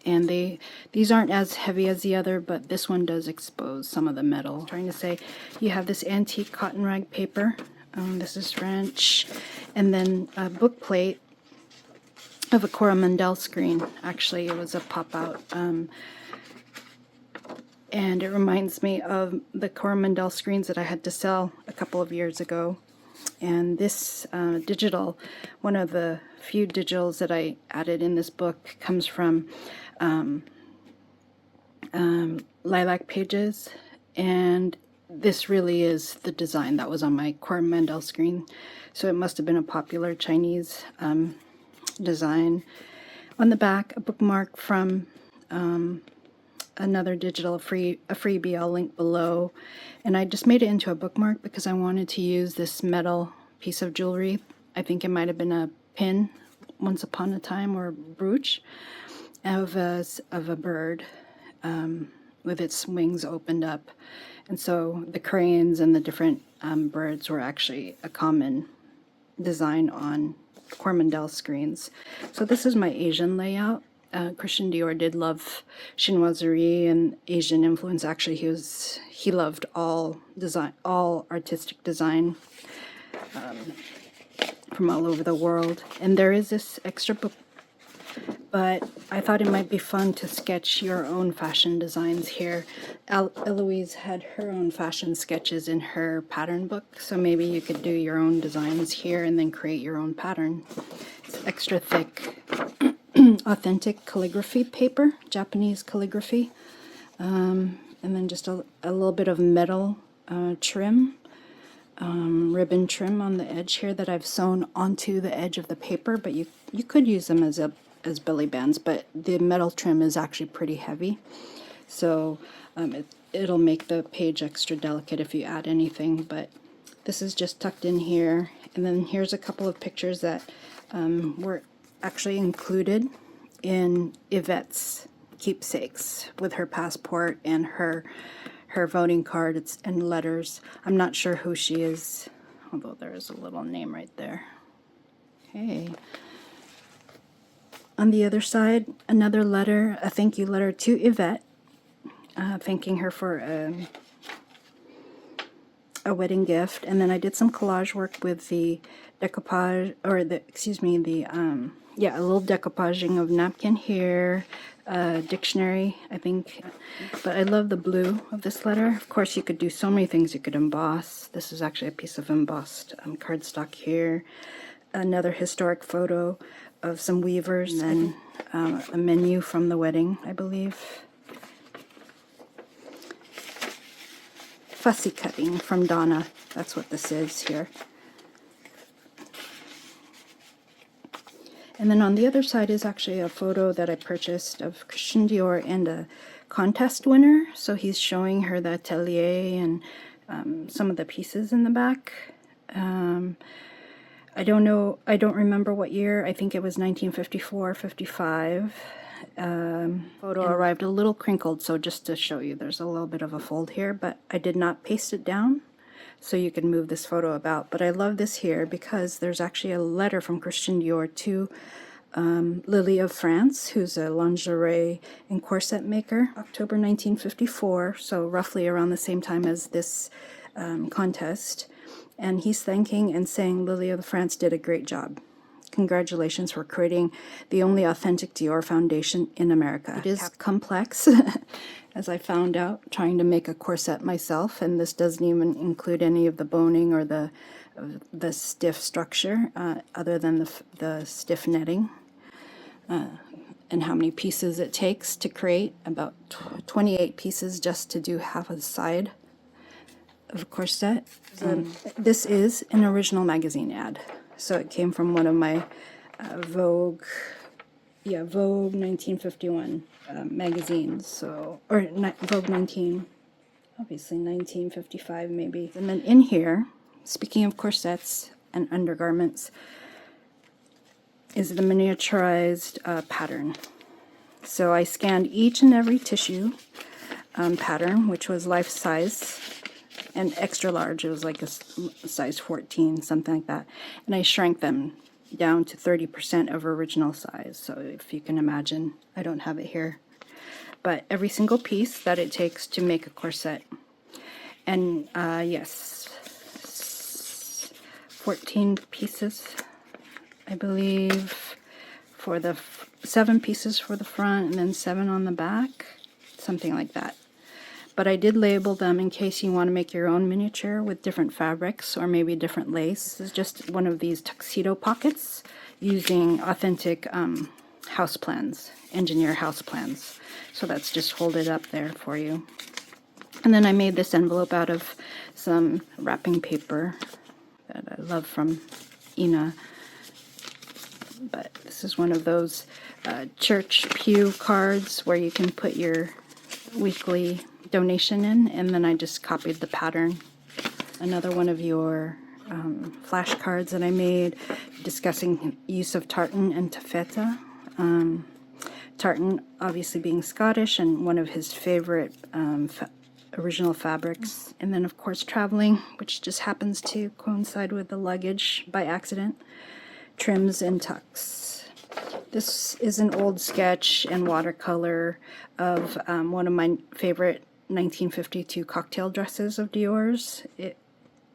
And these aren't as heavy as the other, but this one does expose some of the metal. I'm trying to say, you have this antique cotton rag paper. This is French. And then a book plate of a Coromandel screen. Actually, it was a pop-out. And it reminds me of the Coromandel screens that I had to sell a couple of years ago. And this digital, one of the few digitals that I added in this book, comes from Lilac Pages. And this really is the design that was on my Coromandel screen. So it must have been a popular Chinese design. On the back, a bookmark from another digital, a freebie I'll link below. And I just made it into a bookmark because I wanted to use this metal piece of jewelry. I think it might have been a pin once upon a time, or a brooch of a bird with its wings opened up. And so the cranes and the different birds were actually a common design on Coromandel screens. So this is my Asian layout. Christian Dior did love chinoiserie and Asian influence. Actually, he loved all design, all artistic design from all over the world. And there is this extra book, but I thought it might be fun to sketch your own fashion designs here. Eloise had her own fashion sketches in her pattern book, so maybe you could do your own designs here and then create your own pattern. It's extra thick. Authentic calligraphy paper, Japanese calligraphy, and then just a little bit of metal trim, ribbon trim on the edge here that I've sewn onto the edge of the paper, but you could use them as belly bands, but the metal trim is actually pretty heavy, so it'll make the page extra delicate if you add anything. But this is just tucked in here, and then here's a couple of pictures that were actually included in Yvette's keepsakes with her passport and her voting card and letters. I'm not sure who she is, although there is a little name right there. Okay. On the other side, another letter, a thank you letter to Yvette, thanking her for a wedding gift. And then I did some collage work with the decoupage, or a little decoupaging of napkin here, dictionary, I think. But I love the blue of this letter. Of course, you could do so many things. You could emboss. This is actually a piece of embossed cardstock here. Another historic photo of some weavers, and a menu from the wedding, I believe. Fussy cutting from Donna. That's what this is here. And then on the other side is actually a photo that I purchased of Christian Dior and a contest winner. So he's showing her the Atelier and some of the pieces in the back. I don't know, I don't remember what year. I think it was 1954, 55. Photo arrived a little crinkled, so just to show you, there's a little bit of a fold here, but I did not paste it down, so you can move this photo about. But I love this here because there's actually a letter from Christian Dior to Lily of France, who's a lingerie and corset maker, October 1954, so roughly around the same time as this contest. And he's thanking and saying Lily of France did a great job. Congratulations for creating the only authentic Dior foundation in America. It is complex, as I found out trying to make a corset myself, and this doesn't even include any of the boning or the stiff structure, other than the stiff netting, and how many pieces it takes to create. About 28 pieces just to do half a side of a corset. This is an original magazine ad. So it came from one of my Vogue 1951 magazines. So, or Vogue 19, obviously 1955 maybe. And then in here, speaking of corsets and undergarments, is the miniaturized pattern. So I scanned each and every tissue pattern, which was life size and extra large. It was like a size 14, something like that. And I shrank them down to 30% of original size. So if you can imagine, I don't have it here, but every single piece that it takes to make a corset. And yes, 14 pieces, I believe, for the 7 pieces for the front and then 7 on the back, something like that. But I did label them in case you want to make your own miniature with different fabrics or maybe different lace. This is just one of these tuxedo pockets using authentic house plans, engineer house plans. So that's just folded up there for you. And then I made this envelope out of some wrapping paper that I love from Ina. But this is one of those church pew cards where you can put your weekly donation in, and then I just copied the pattern. Another one of your flashcards that I made discussing use of tartan and taffeta. Tartan obviously being Scottish and one of his favorite original fabrics. And then of course traveling, which just happens to coincide with the luggage by accident. Trims and tucks. This is an old sketch and watercolor of one of my favorite 1952 cocktail dresses of Dior's. It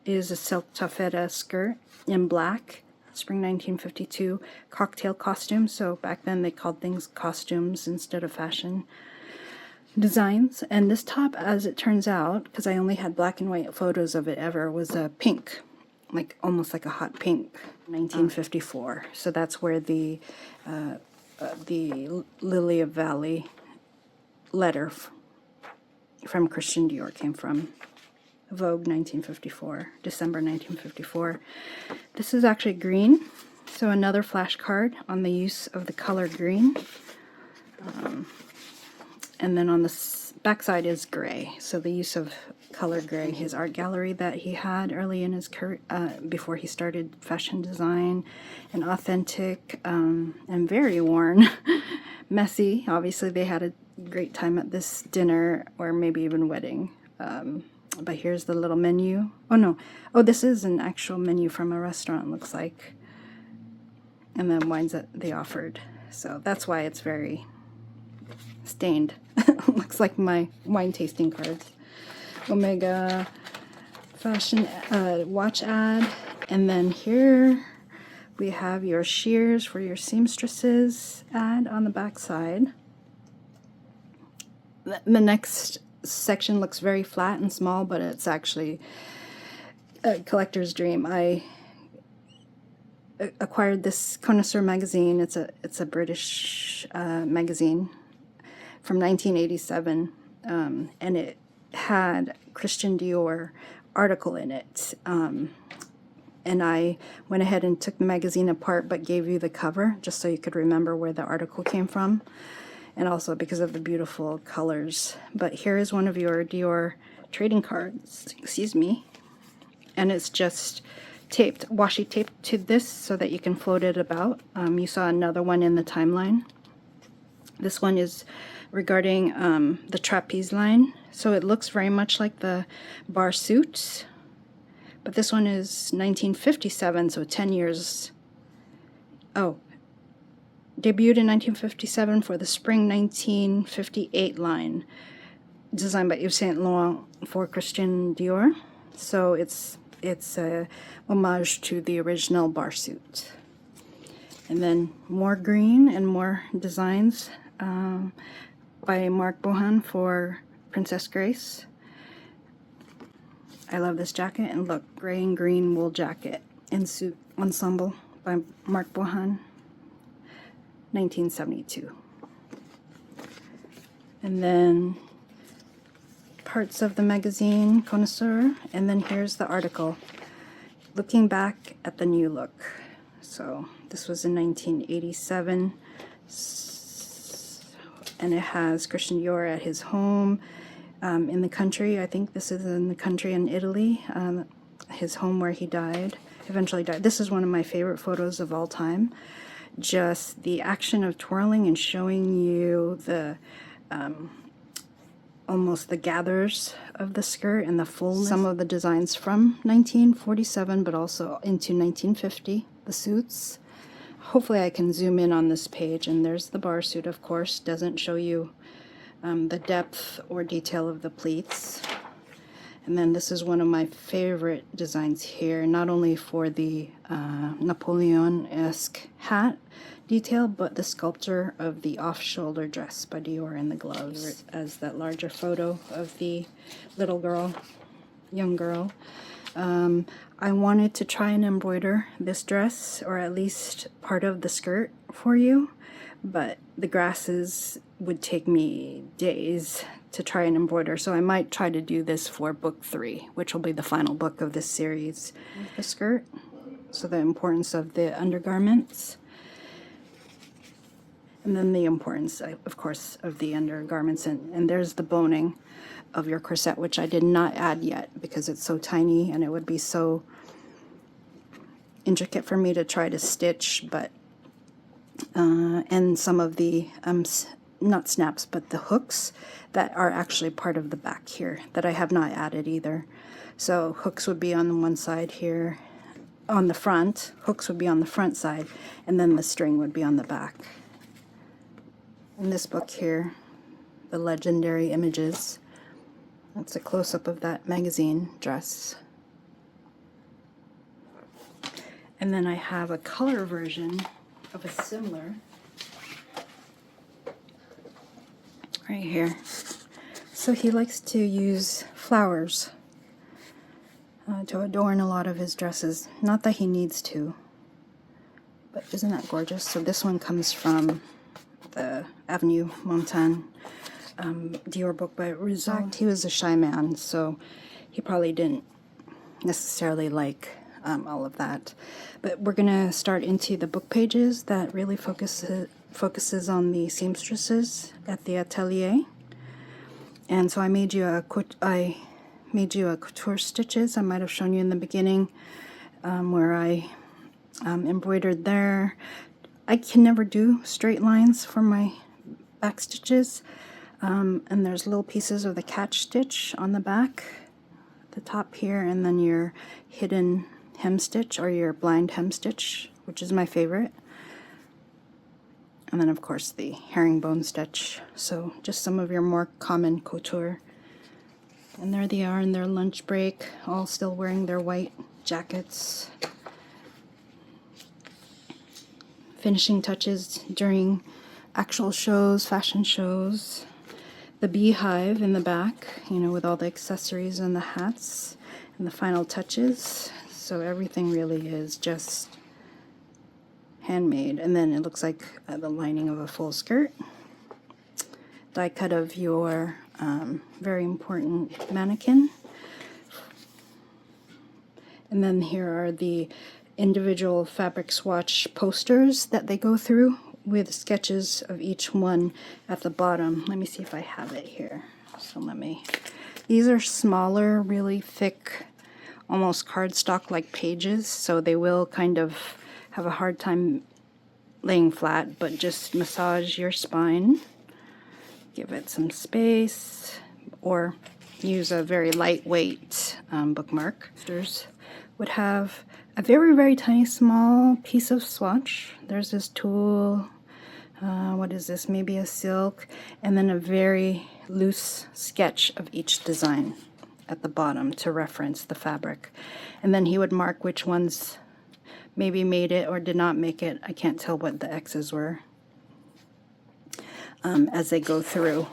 is a silk taffeta skirt in black, spring 1952 cocktail costume. So back then they called things costumes instead of fashion designs. And this top, as it turns out, because I only had black and white photos of it ever, was a pink, like almost like a hot pink, 1954. So that's where the Lily of Valley letter from Christian Dior came from. Vogue 1954, December 1954. This is actually green, so another flashcard on the use of the color green. And then on the backside is gray, so the use of color gray. His art gallery that he had early in his career, before he started fashion design, and authentic and very worn, messy. Obviously, they had a great time at this dinner or maybe even wedding. But here's the little menu. Oh no, oh, this is an actual menu from a restaurant, looks like, and then wines that they offered. So that's why it's very stained. Looks like my wine tasting cards. Omega fashion watch ad. And then here we have your shears for your seamstresses ad on the back side. The next section looks very flat and small, but it's actually a collector's dream. I acquired this Connoisseur Magazine. It's a British magazine from 1987, and it had Christian Dior article in it. And I went ahead and took the magazine apart, but gave you the cover just so you could remember where the article came from, and also because of the beautiful colors. But here is one of your Dior trading cards, excuse me, and it's just taped, washi taped to this so that you can float it about. You saw another one in the timeline. This one is regarding the trapeze line, so it looks very much like the bar suits, but this one is 1957, so 10 years. Oh, debuted in 1957 for the spring 1958 line, designed by Yves Saint Laurent for Christian Dior. So it's a homage to the original bar suit. And then more green and more designs by Marc Bohan for Princess Grace. I love this jacket, and look, gray and green wool jacket and suit ensemble by Marc Bohan, 1972. And then parts of the magazine Connoisseur, and then here's the article looking back at the new look. So this was in 1987, and it has Christian Dior at his home in the country. I think this is in the country in Italy, his home where he died, eventually died. This is one of my favorite photos of all time. Just the action of twirling and showing you the almost the gathers of the skirt and the fullness. Some of the designs from 1947, but also into 1950, the suits. hopefully I can zoom in on this page, and there's the bar suit, of course. Doesn't show you the depth or detail of the pleats. And then this is one of my favorite designs here, not only for the Napoleon-esque hat detail, but the sculpture of the off-shoulder dress by Dior and the gloves, as that larger photo of the little girl, young girl. I wanted to try and embroider this dress, or at least part of the skirt for you, but the grasses would take me days to try and embroider, so I might try to do this for book 3, which will be the final book of this series. The skirt, so the importance of the undergarments, and then the importance, of course, of the undergarments, and there's the boning of your corset, which I did not add yet because it's so tiny and it would be so intricate for me to try to stitch, but and some of the not snaps, but the hooks that are actually part of the back here that I have not added either. So hooks would be on the one side here, on the front, hooks would be on the front side, and then the string would be on the back. In this book here, the legendary images, that's a close-up of that magazine dress. And then I have a color version of a similar right here. So he likes to use flowers to adorn a lot of his dresses. Not that he needs to, but isn't that gorgeous? So this one comes from the Avenue Montaigne Dior book by Raglan. He was a shy man, so he probably didn't necessarily like all of that. But we're gonna start into the book pages that really focuses on the seamstresses at the Atelier. And so I made you a couture stitches. I might have shown you in the beginning where I embroidered there. I can never do straight lines for my back stitches, and there's little pieces of the catch stitch on the back, at the top here, and then your hidden hem stitch or your blind hem stitch, which is my favorite. And then of course the herringbone stitch. So just some of your more common couture. And there they are in their lunch break, all still wearing their white jackets. Finishing touches during actual shows, fashion shows. The beehive in the back, you know, with all the accessories and the hats and the final touches. So everything really is just handmade. And then it looks like the lining of a full skirt. Die cut of your very important mannequin. And then here are the individual fabric swatch posters that they go through with sketches of each one at the bottom. Let me see if I have it here. So these are smaller, really thick, almost cardstock like pages, so they will kind of have a hard time laying flat, but just massage your spine, give it some space, or use a very lightweight bookmark. Would have a very, very tiny small piece of swatch. There's this tulle, what is this, maybe a silk, and then a very loose sketch of each design at the bottom to reference the fabric. And then he would mark which ones maybe made it or did not make it. I can't tell what the X's were, as they go through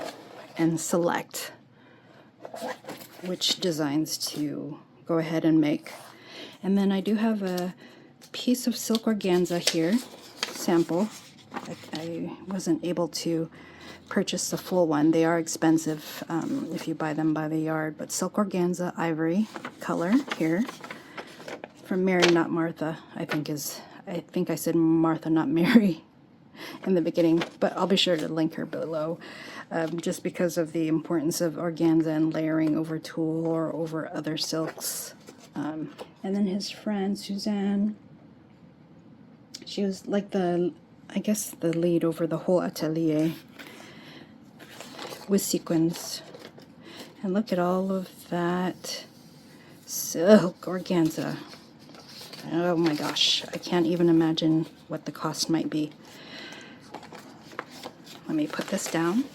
and select which designs to go ahead and make. And then I do have a piece of silk organza here, sample. I wasn't able to purchase the full one. They are expensive if you buy them by the yard, but silk organza ivory color here from Mary Not Martha. I think I said Martha not Mary in the beginning, but I'll be sure to link her below, just because of the importance of organza and layering over tulle or over other silks. And then his friend Suzanne, she was like I guess the lead over the whole atelier with sequins. And look at all of that silk organza. Oh my gosh, I can't even imagine what the cost might be. Let me put this down.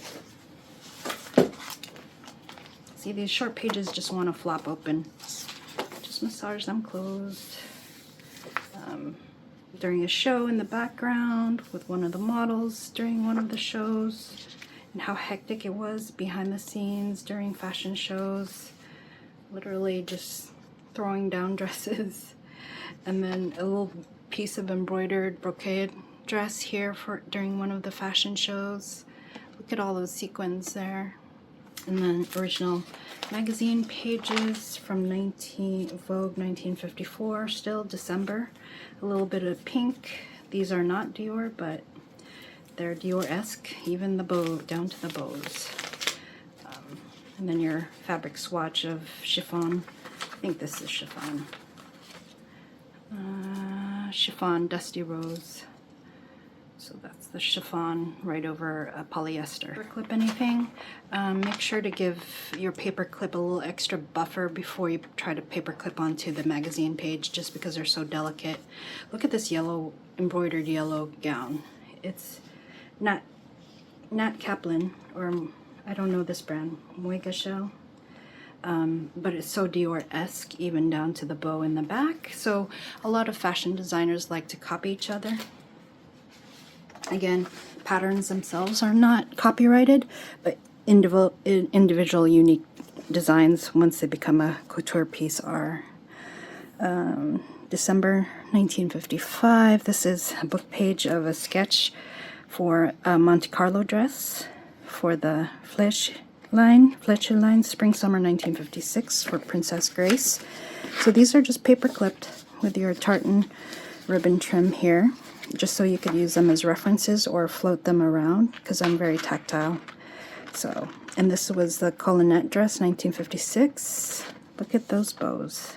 See, these short pages just want to flop open. Just massage them closed. During a show in the background with one of the models during one of the shows, and how hectic it was behind the scenes during fashion shows. Literally just throwing down dresses. And then a little piece of embroidered brocade dress here for during one of the fashion shows. Look at all those sequins there. And then original magazine pages from Vogue 1954, still December. A little bit of pink. These are not Dior, but they're Dior-esque, even the bow, down to the bows. And then your fabric swatch of chiffon. I think this is chiffon. Chiffon Dusty Rose. So that's the chiffon right over a polyester. Paper clip anything, make sure to give your paper clip a little extra buffer before you try to paper clip onto the magazine page, just because they're so delicate. Look at this yellow, embroidered yellow gown. It's Nat Kaplan, or I don't know this brand, Moiga Shell. But it's so Dior-esque, even down to the bow in the back. So a lot of fashion designers like to copy each other. Again, patterns themselves are not copyrighted, but individual unique designs, once they become a couture piece, are. December 1955. This is a book page of a sketch for a Monte Carlo dress for the Flecha line, spring summer 1956, for Princess Grace. So these are just paper clipped with your tartan ribbon trim here, just so you could use them as references or float them around, because I'm very tactile. So, and this was the Collinette dress, 1956. Look at those bows.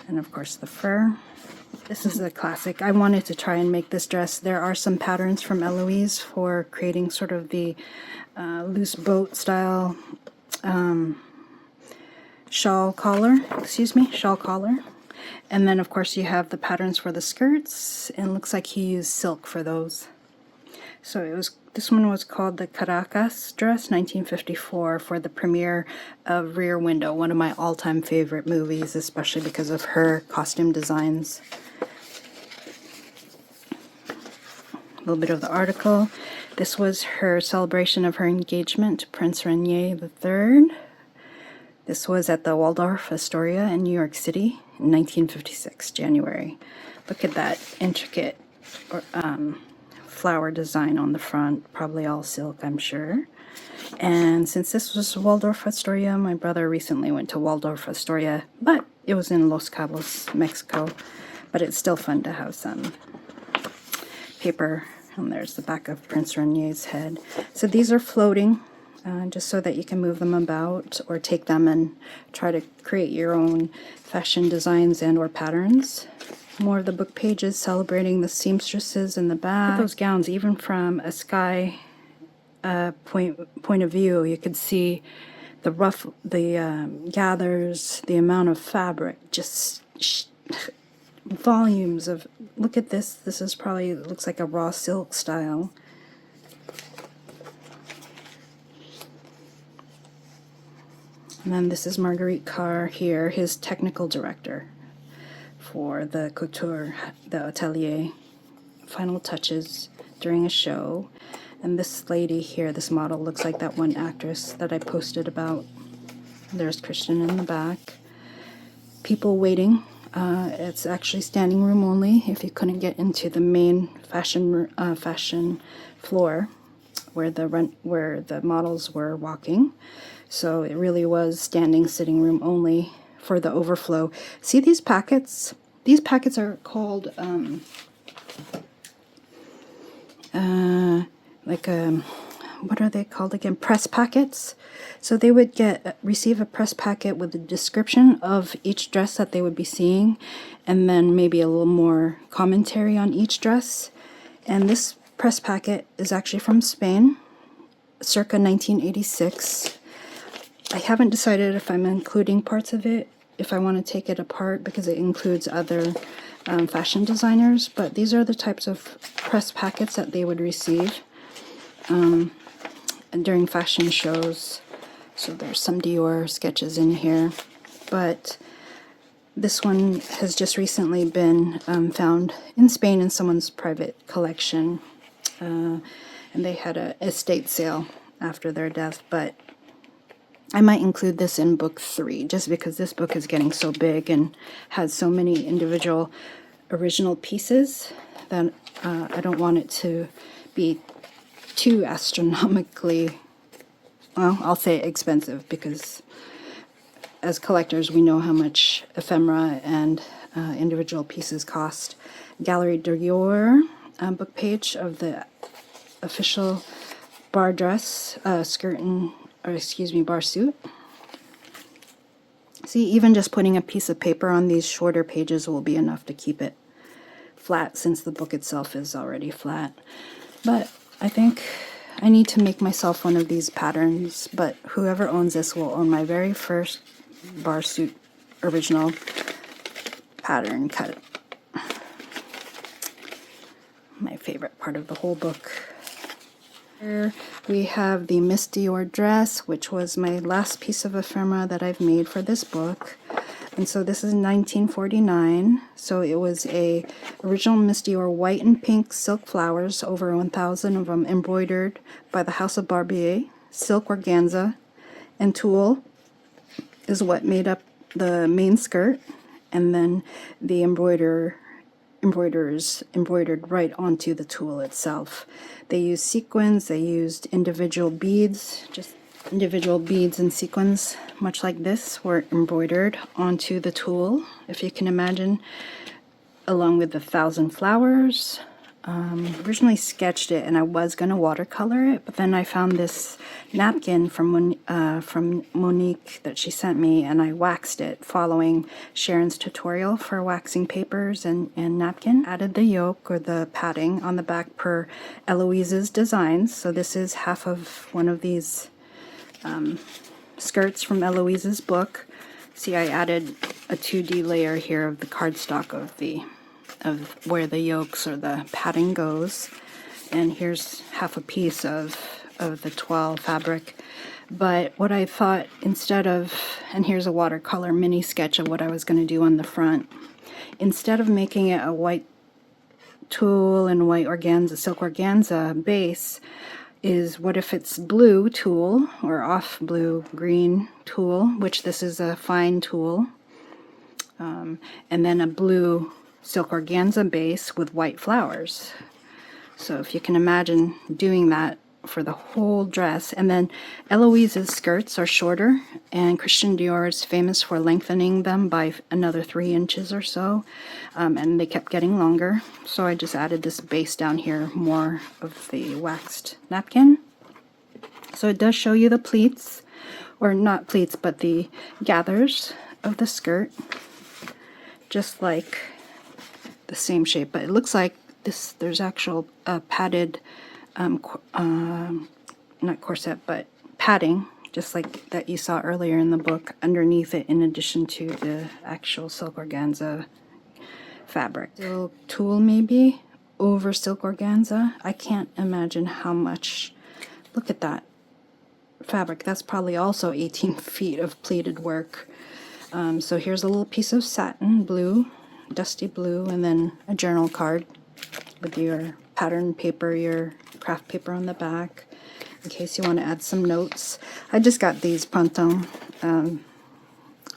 And of course the fur. This is a classic. I wanted to try and make this dress. There are some patterns from Eloise for creating sort of the loose boat style shawl collar. And then of course you have the patterns for the skirts, and it looks like he used silk for those. So this one was called the Caracas dress, 1954, for the premiere of Rear Window, one of my all-time favorite movies, especially because of her costume designs. A little bit of the article. This was her celebration of her engagement to Prince Rainier III. This was at the Waldorf Astoria in New York City in 1956, January. Look at that intricate flower design on the front, probably all silk, I'm sure. And since this was Waldorf Astoria, my brother recently went to Waldorf Astoria, but it was in Los Cabos, Mexico. But it's still fun to have some paper. And there's the back of Prince Rainier's head. So these are floating, just so that you can move them about or take them and try to create your own fashion designs and or patterns. More of the book pages celebrating the seamstresses in the back. Look at those gowns, even from a sky point of view, you could see the gathers, the amount of fabric, just volumes of. Look at this. This is probably, looks like a raw silk style. And then this is Marguerite Carr here, his technical director for the couture, the Atelier, final touches during a show. And this lady here, this model, looks like that one actress that I posted about. There's Christian in the back. People waiting. It's actually standing room only if you couldn't get into the main fashion floor where the models were walking. So it really was standing sitting room only for the overflow. See these packets? These packets are called what are they called again? Press packets. So they would receive a press packet with a description of each dress that they would be seeing, and then maybe a little more commentary on each dress. And this press packet is actually from Spain, circa 1986. I haven't decided if I'm including parts of it if I want to take it apart because it includes other fashion designers, but these are the types of press packets that they would receive during fashion shows. So there's some Dior sketches in here, but this one has just recently been found in Spain in someone's private collection, and they had a estate sale after their death. But I might include this in book 3 just because this book is getting so big and has so many individual original pieces that I don't want it to be too astronomically, well, I'll say expensive, because as collectors we know how much ephemera and individual pieces cost. Gallery Dior book page of the official bar dress, skirt and, or excuse me, bar suit. See, even just putting a piece of paper on these shorter pages will be enough to keep it flat, since the book itself is already flat. But I think I need to make myself one of these patterns, but whoever owns this will own my very first bar suit original pattern cut. My favorite part of the whole book. Here we have the Miss Dior dress, which was my last piece of ephemera that I've made for this book. And so this is 1949. So it was a original Miss Dior white and pink silk flowers, over 1,000 of them embroidered by the House of Barbier. Silk organza and tulle is what made up the main skirt, and then the embroiderers embroidered right onto the tulle itself. They used sequins, they used individual beads, just individual beads and sequins, much like this, were embroidered onto the tulle, if you can imagine, along with the 1,000 flowers. Originally sketched it, and I was going to watercolor it, but then I found this napkin from Monique that she sent me, and I waxed it following Sharon's tutorial for waxing papers and napkin. Added the yoke or the padding on the back per Eloise's designs. So this is half of one of these skirts from Eloise's book. See, I added a 2D layer here of the cardstock of where the yokes or the padding goes, and here's half a piece of the toile fabric. But what I thought, instead of, and here's a watercolor mini sketch of what I was going to do on the front, instead of making it a white tulle and white organza, silk organza base, is what if it's blue tulle or off blue green tulle, which this is a fine tulle, and then a blue silk organza base with white flowers. So if you can imagine doing that for the whole dress. And then Eloise's skirts are shorter, and Christian Dior is famous for lengthening them by another 3 inches or so, and they kept getting longer. So I just added this base down here, more of the waxed napkin. So it does show you the pleats, or not pleats, but the gathers of the skirt, just like the same shape, but it looks like this, there's actual padded not corset, but padding, just like that you saw earlier in the book, underneath it, in addition to the actual silk organza fabric. Silk tulle maybe over silk organza. I can't imagine how much. Look at that fabric. That's probably also 18 feet of pleated work. So here's a little piece of satin blue, dusty blue, and then a journal card with your pattern paper, your craft paper on the back, in case you want to add some notes. I just got these Printemps,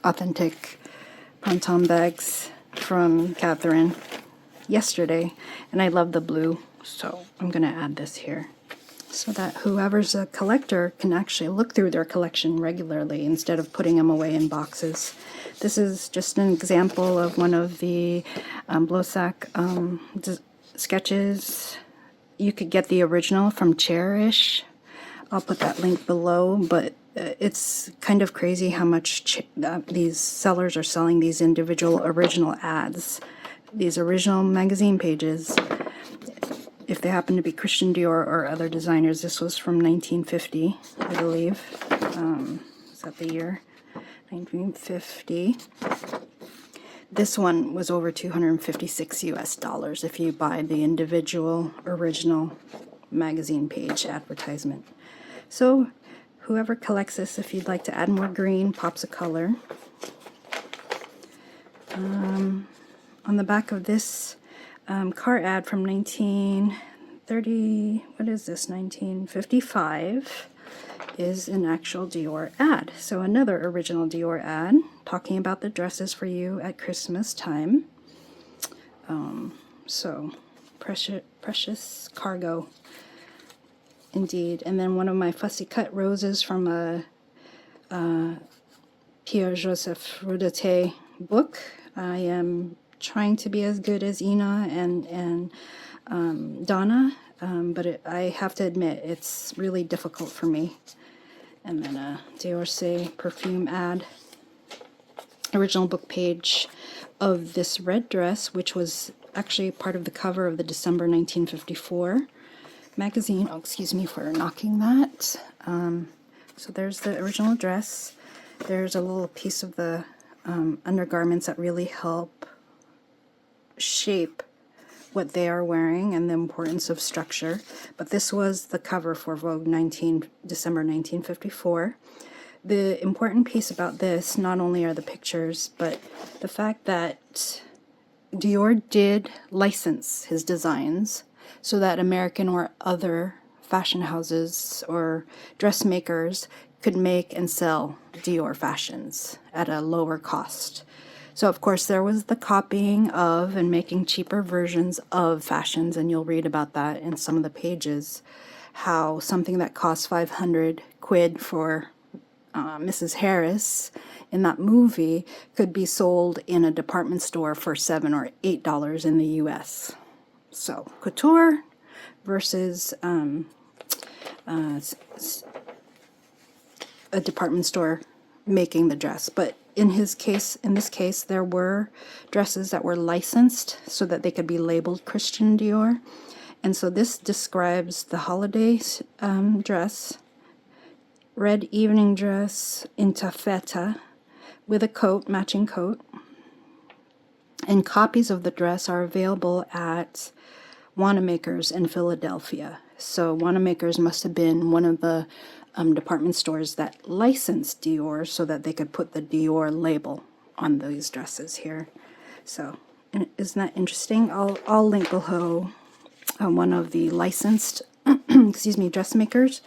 authentic Printemps bags from Catherine yesterday, and I love the blue, so I'm going to add this here, so that whoever's a collector can actually look through their collection regularly instead of putting them away in boxes. This is just an example of one of the Blossac sketches. You could get the original from Cherish. I'll put that link below, but it's kind of crazy how much these sellers are selling these individual original ads, these original magazine pages. If they happen to be Christian Dior or other designers. This was from 1950, I believe. Is that the year? 1950. This one was over 256 US dollars if you buy the individual original magazine page advertisement. So whoever collects this, if you'd like to add more green, pops of color. On the back of this car ad from 1930, what is this, 1955, is an actual Dior ad. So another original Dior ad talking about the dresses for you at Christmas time. So precious cargo indeed. And then one of my fussy cut roses from a Pierre-Joseph Rodate book. I am trying to be as good as Ina and Donna, but I have to admit it's really difficult for me. And then a Dior perfume ad. Original book page of this red dress, which was actually part of the cover of the December 1954 magazine. Oh, excuse me for knocking that. So there's the original dress. There's a little piece of the undergarments that really help shape what they are wearing and the importance of structure. But this was the cover for Vogue December 1954. The important piece about this not only are the pictures, but the fact that Dior did license his designs so that American or other fashion houses or dressmakers could make and sell Dior fashions at a lower cost. So of course there was the copying of and making cheaper versions of fashions, and you'll read about that in some of the pages, how something that cost 500 quid for Mrs. Harris in that movie could be sold in a department store for $7 or $8 in the US. So couture versus a department store making the dress. But in this case, there were dresses that were licensed so that they could be labeled Christian Dior. And so this describes the holiday dress, red evening dress in taffeta with a coat, matching coat. And copies of the dress are available at Wanamaker's in Philadelphia. So Wanamaker's must have been one of the department stores that licensed Dior so that they could put the Dior label on these dresses here. So isn't that interesting? I'll link below one of the licensed excuse me, dressmakers,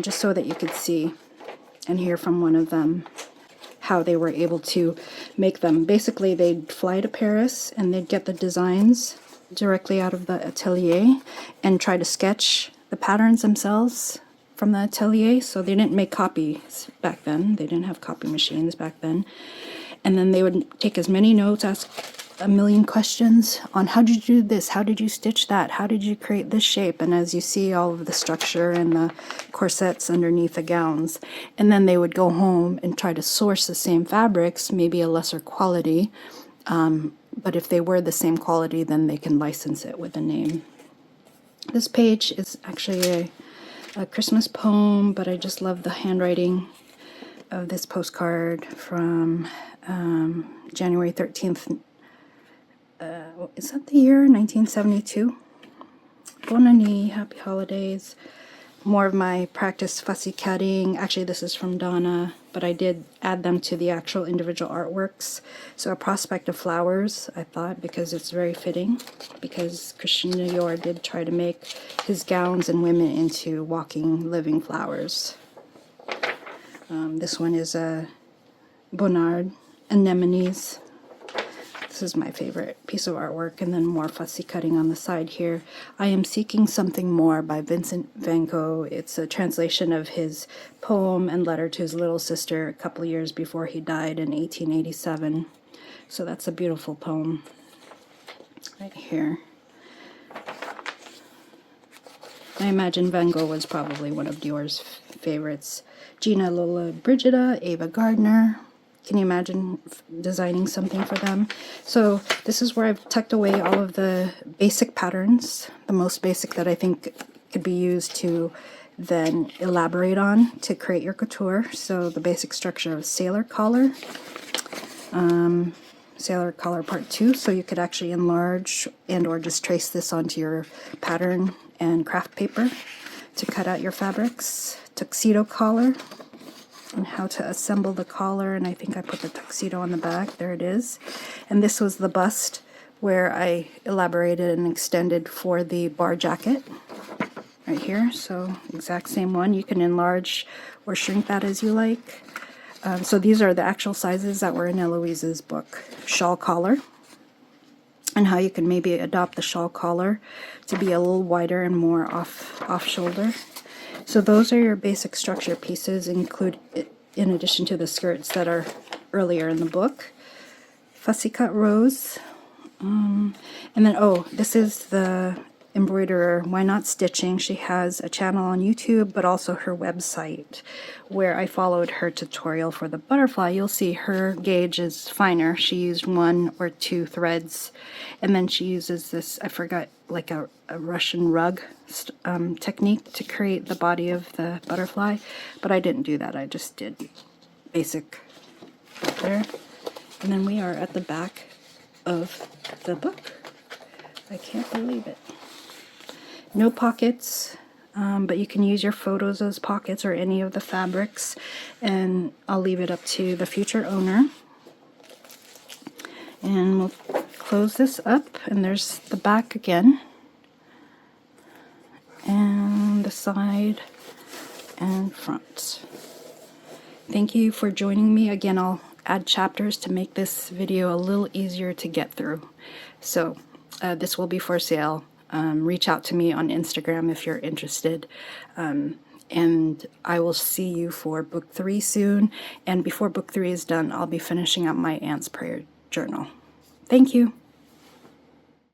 just so that you could see and hear from one of them how they were able to make them. Basically, they'd fly to Paris and they'd get the designs directly out of the atelier and try to sketch the patterns themselves from the atelier. So they didn't make copies back then. They didn't have copy machines back then. And then they would take as many notes, ask a million questions on how did you do this? How did you stitch that? How did you create this shape? And as you see, all of the structure and the corsets underneath the gowns. And then they would go home and try to source the same fabrics, maybe a lesser quality. But if they were the same quality, then they can license it with a name. This page is actually a Christmas poem, but I just love the handwriting of this postcard from January 13th. Is that the year? 1972? Bon année, happy holidays. More of my practice fussy cutting. Actually, this is from Donna, but I did add them to the actual individual artworks. So a prospect of flowers, I thought, because it's very fitting, because Christian Dior did try to make his gowns and women into walking, living flowers. This one is a Bonnard, anemones. This is my favorite piece of artwork, and then more fussy cutting on the side here. I Am Seeking Something More by Vincent van Gogh. It's a translation of his poem and letter to his little sister a couple years before he died in 1887. So that's a beautiful poem right here. I imagine Van Gogh was probably one of Dior's favorites. Gina Lollobrigida, Ava Gardner. Can you imagine designing something for them? So this is where I've tucked away all of the basic patterns, the most basic that I think could be used to then elaborate on to create your couture. So the basic structure of sailor collar, sailor collar part 2, so you could actually enlarge and or just trace this onto your pattern and craft paper to cut out your fabrics. Tuxedo collar, and how to assemble the collar, and I think I put the tuxedo on the back. There it is. And this was the bust where I elaborated and extended for the bar jacket right here. So exact same one. You can enlarge or shrink that as you like. So these are the actual sizes that were in Eloise's book. Shawl collar, and how you can maybe adopt the shawl collar to be a little wider and more off shoulder. So those are your basic structure pieces, include in addition to the skirts that are earlier in the book. Fussy cut rose, and then this is the embroiderer Why Not Stitching. She has a channel on YouTube, but also her website, where I followed her tutorial for the butterfly. You'll see her gauge is finer. She used 1 or 2 threads, and then she uses this, I forgot, like a Russian rug technique to create the body of the butterfly, but I didn't do that. I just did basic there. And then we are at the back of the book. I can't believe it. No pockets, but you can use your photos as pockets or any of the fabrics, and I'll leave it up to the future owner. And we'll close this up, and there's the back again, and the side and front. Thank you for joining me. Again, I'll add chapters to make this video a little easier to get through. So this will be for sale. Reach out to me on Instagram if you're interested. And I will see you for book 3 soon. And before book 3 is done, I'll be finishing up my Aunt's Prayer journal. Thank you.